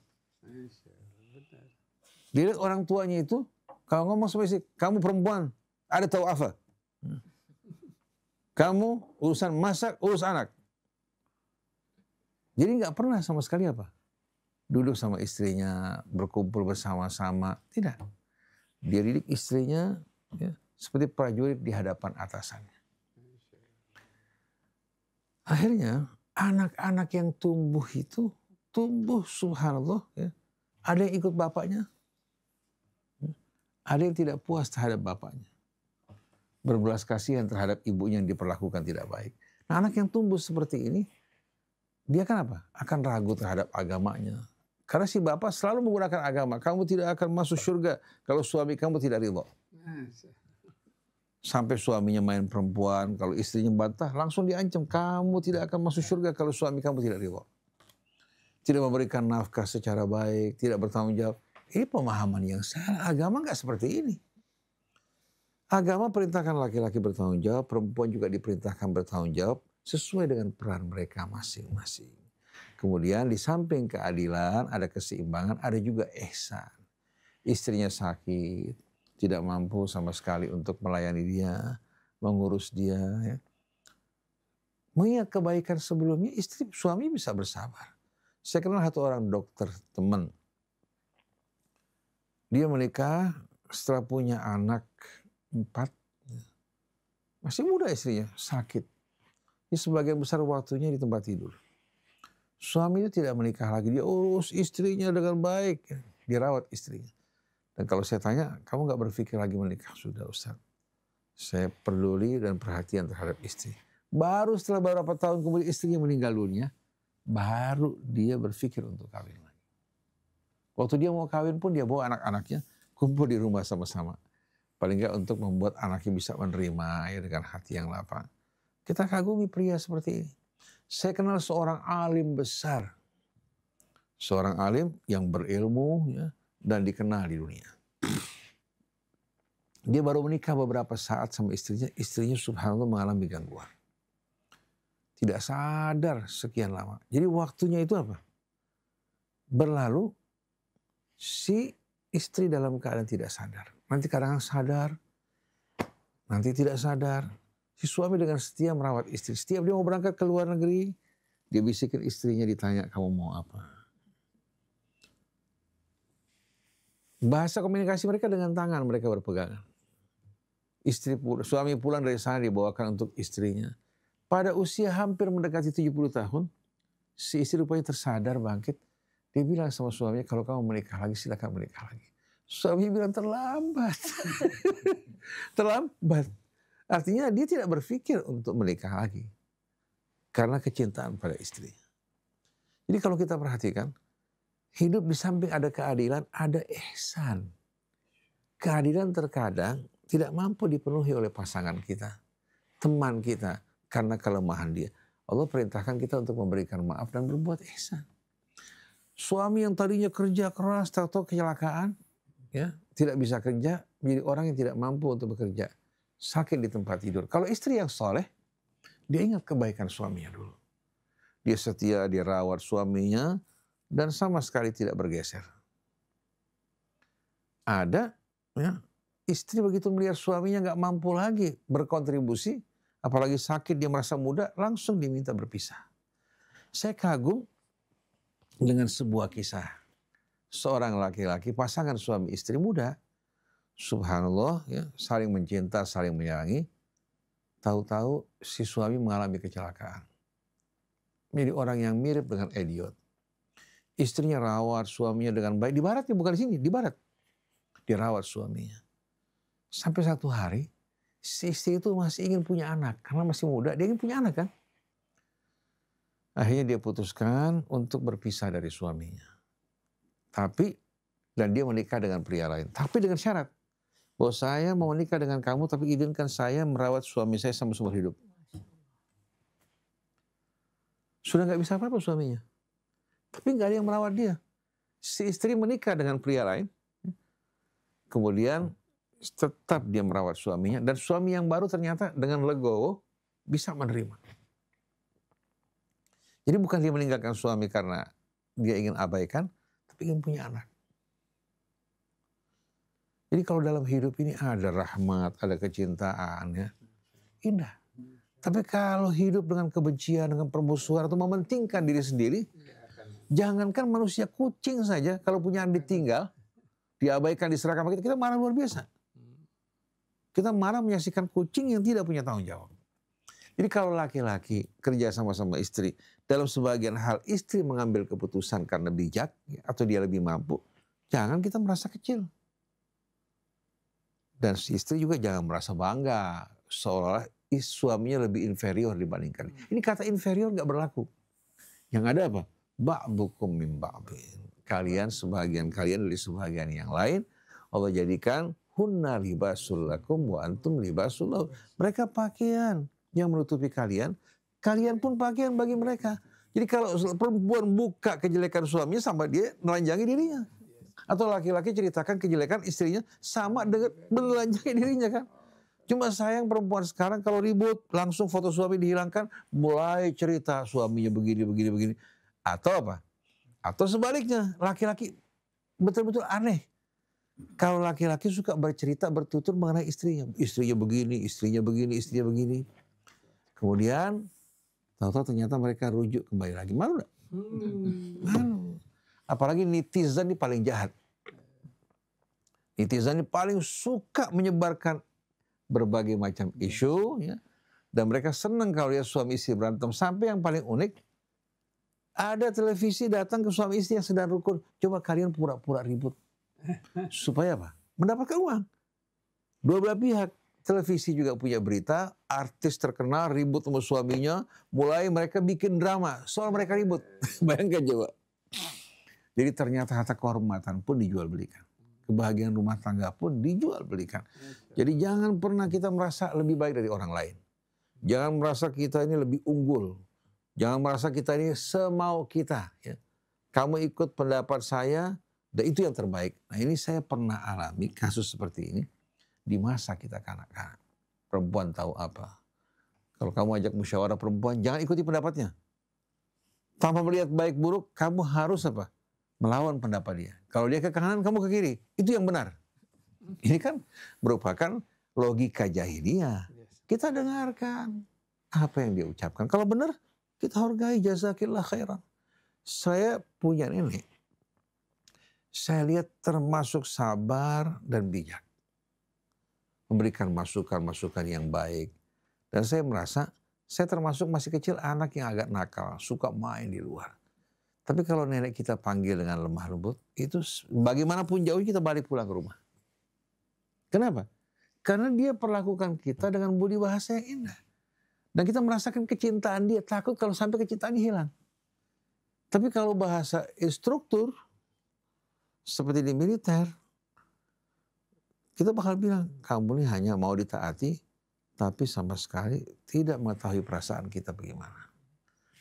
Dia lihat orang tuanya itu, kalau ngomong sama istri, kamu perempuan, ada tahu apa? Kamu urusan masak, urus anak. Jadi nggak pernah sama sekali duduk sama istrinya, berkumpul bersama-sama. Tidak. Dia didik istrinya seperti prajurit di hadapan atasannya. Akhirnya anak-anak yang tumbuh itu, subhanallah. Ada yang ikut bapaknya. Ada yang tidak puas terhadap bapaknya. Berbelas kasihan terhadap ibunya yang diperlakukan tidak baik. Nah, anak yang tumbuh seperti ini, dia kan akan ragu terhadap agamanya. Karena si bapak selalu menggunakan agama. Kamu tidak akan masuk surga kalau suami kamu tidak ridho. Sampai suaminya main perempuan, kalau istrinya bantah, langsung diancam. Kamu tidak akan masuk surga kalau suami kamu tidak ridho. Tidak memberikan nafkah secara baik, tidak bertanggung jawab. Ini pemahaman yang salah. Agama nggak seperti ini. Agama perintahkan laki-laki bertanggung jawab, perempuan juga diperintahkan bertanggung jawab sesuai dengan peran mereka masing-masing. Kemudian di samping keadilan, ada keseimbangan, ada juga ihsan. Istrinya sakit, tidak mampu sama sekali untuk melayani dia, mengurus dia. Mengingat kebaikan sebelumnya, suami bisa bersabar. Saya kenal satu orang dokter, teman. Dia menikah setelah punya anak 4, masih muda istrinya, sakit. Ini sebagian besar waktunya di tempat tidur. Suami itu tidak menikah lagi, dia urus istrinya dengan baik, dirawat istrinya. Dan kalau saya tanya, kamu gak berpikir lagi menikah? Sudah Ustaz, saya peduli dan perhatian terhadap istri. Baru setelah beberapa tahun kemudian istrinya meninggal dunia, baru dia berpikir untuk kawin lagi. Waktu dia mau kawin pun dia bawa anak-anaknya, kumpul di rumah sama-sama. Paling enggak untuk membuat anaknya bisa menerima dengan hati yang lapang. Kita kagumi pria seperti ini. Saya kenal seorang alim besar. Seorang alim yang berilmu dan dikenal di dunia. Dia baru menikah beberapa saat sama istrinya. Istrinya subhanallah mengalami gangguan. Tidak sadar sekian lama. Jadi waktunya itu berlalu, si istri dalam keadaan tidak sadar. Nanti kadang sadar, nanti tidak sadar. Si suami dengan setia merawat istri. Setiap dia mau berangkat ke luar negeri, dia bisikin istrinya, ditanya, kamu mau apa? Bahasa komunikasi mereka dengan tangan, mereka berpegangan. Suami pulang dari sana dibawakan untuk istrinya. Pada usia hampir mendekati 70 tahun, si istri rupanya tersadar, bangkit. Dia bilang sama suaminya, kalau kamu menikah lagi, silakan menikah lagi. Suami bilang terlambat. Terlambat. Artinya dia tidak berpikir untuk menikah lagi. Karena kecintaan pada istrinya. Jadi kalau kita perhatikan, hidup di samping ada keadilan, ada ihsan. Keadilan terkadang tidak mampu dipenuhi oleh pasangan kita, teman kita, karena kelemahan dia. Allah perintahkan kita untuk memberikan maaf dan berbuat ihsan. Suami yang tadinya kerja keras, tahu-tahu kecelakaan, tidak bisa kerja, menjadi orang yang tidak mampu untuk bekerja. Sakit di tempat tidur. Kalau istri yang soleh, dia ingat kebaikan suaminya dulu. Dia setia, dia rawat suaminya, dan sama sekali tidak bergeser. Ada, istri begitu melihat suaminya nggak mampu lagi berkontribusi, apalagi sakit, dia merasa muda, langsung diminta berpisah. Saya kagum dengan sebuah kisah. Seorang laki-laki, pasangan suami istri muda, subhanallah, saling mencinta, saling menyayangi. Tahu-tahu si suami mengalami kecelakaan. Menjadi orang yang mirip dengan idiot. Istrinya rawat suaminya dengan baik. Di barat, bukan di sini, di barat. Dirawat suaminya. Sampai satu hari, si istri itu masih ingin punya anak. Karena masih muda, dia ingin punya anak kan. Akhirnya dia putuskan untuk berpisah dari suaminya. dan dia menikah dengan pria lain. Tapi dengan syarat, bahwa saya mau menikah dengan kamu tapi izinkan saya merawat suami saya sampai seumur hidup. Sudah nggak bisa apa-apa suaminya. Tapi nggak ada yang merawat dia. Si istri menikah dengan pria lain, kemudian tetap dia merawat suaminya, dan suami yang baru ternyata dengan legowo bisa menerima. Jadi bukan dia meninggalkan suami karena dia ingin abaikan, tapi ingin punya anak. Jadi kalau dalam hidup ini ada rahmat, ada kecintaan, ya, indah. Tapi kalau hidup dengan kebencian, dengan permusuhan, atau mementingkan diri sendiri, jangankan manusia, kucing saja kalau punya anak ditinggal, diabaikan, diserahkan sama kita marah luar biasa. Kita marah menyaksikan kucing yang tidak punya tanggung jawab. Jadi kalau laki-laki kerja sama-sama istri, dalam sebagian hal istri mengambil keputusan karena bijak atau dia lebih mampu, jangan kita merasa kecil. Dan si istri juga jangan merasa bangga, seolah suaminya lebih inferior dibandingkan. Ini kata inferior gak berlaku. Yang ada apa? Ba'dukum min ba'din. Kalian, sebagian kalian dari sebagian yang lain, Allah jadikan hunna libasul lakum wa antum libasul lahum. Mereka pakaian yang menutupi kalian, kalian pun pakaian bagi mereka. Jadi kalau perempuan buka kejelekan suaminya, sama dia menelanjangi dirinya. Atau laki-laki ceritakan kejelekan istrinya sama dengan menelanjangi dirinya kan. Cuma sayang perempuan sekarang kalau ribut langsung foto suami dihilangkan, mulai cerita suaminya begini. Atau apa? Atau sebaliknya, laki-laki betul-betul aneh. Kalau laki-laki suka bercerita, bertutur mengenai istrinya. Istrinya begini, istrinya begini, istrinya begini. Kemudian, tahu-tahu ternyata mereka rujuk kembali lagi. Malu gak? Malu. Apalagi netizen ini paling jahat. Netizen ini paling suka menyebarkan berbagai macam isu. Ya. Dan mereka senang kalau lihat suami istri berantem. Sampai yang paling unik, ada televisi datang ke suami istri yang sedang rukun. Coba kalian pura-pura ribut. Supaya apa? Mendapatkan uang. Dua belah pihak. Televisi juga punya berita, artis terkenal ribut sama suaminya. Mulai mereka bikin drama soal mereka ribut. Bayangkan coba. Jadi ternyata harta kehormatan pun dijual belikan. Kebahagiaan rumah tangga pun dijual belikan. Jadi jangan pernah kita merasa lebih baik dari orang lain. Jangan merasa kita ini lebih unggul. Jangan merasa kita ini semau kita. Ya. Kamu ikut pendapat saya, dan itu yang terbaik. Nah ini saya pernah alami kasus seperti ini di masa kita kanak-kanak. Perempuan tahu apa. Kalau kamu ajak musyawarah perempuan, jangan ikuti pendapatnya. Tanpa melihat baik buruk, kamu harus apa? Melawan pendapat dia. Kalau dia ke kanan, kamu ke kiri. Itu yang benar. Ini kan merupakan logika jahiliyah. Kita dengarkan apa yang dia ucapkan. Kalau benar, kita hargai, jazakillah khairan. Saya punya nenek. Saya lihat termasuk sabar dan bijak. Memberikan masukan-masukan yang baik. Dan saya merasa, saya termasuk masih kecil anak yang agak nakal. Suka main di luar. Tapi kalau nenek kita panggil dengan lemah lembut, itu bagaimanapun jauh kita balik pulang ke rumah. Kenapa? Karena dia perlakukan kita dengan budi bahasa yang indah. Dan kita merasakan kecintaan dia, takut kalau sampai kecintaan hilang. Tapi kalau bahasa instruktur, seperti di militer, kita bakal bilang, kamu ini hanya mau ditaati, tapi sama sekali tidak mengetahui perasaan kita bagaimana.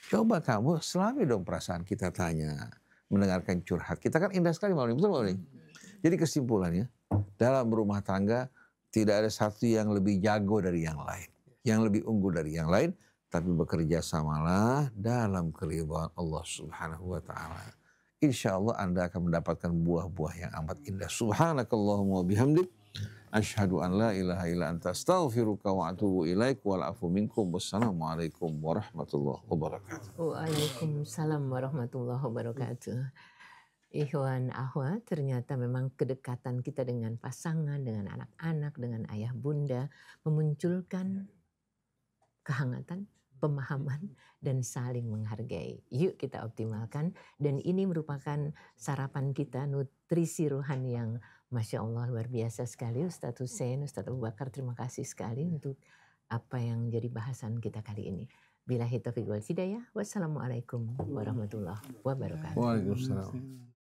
Coba kamu selami dong perasaan kita, tanya, mendengarkan curhat. Kita kan indah sekali malam ini, betul malam ini? Jadi kesimpulannya, dalam rumah tangga tidak ada satu yang lebih jago dari yang lain. Yang lebih unggul dari yang lain, tapi bekerja samalah dalam keridhaan Allah Subhanahu wa ta'ala. Insya Allah Anda akan mendapatkan buah-buah yang amat indah. Subhanakallahumma bihamdik. Asyhadu an la ilaha illa anta astaghfiruka wa atubu ilaik wal afu minkum. Wassalamualaikum warahmatullahi wabarakatuh. Waalaikumsalam warahmatullahi wabarakatuh. Ikhwan akhwat, ternyata memang kedekatan kita dengan pasangan, dengan anak-anak, dengan ayah bunda memunculkan kehangatan, pemahaman, dan saling menghargai. Yuk kita optimalkan. Dan ini merupakan sarapan kita, nutrisi rohani yang Masya Allah luar biasa sekali. Ustadz Hussein, Ustadz Abu Bakar, terima kasih sekali untuk apa yang jadi bahasan kita kali ini. Billahi taufiq wal hidayah. Wassalamualaikum warahmatullahi wabarakatuh. Waalaikumsalam.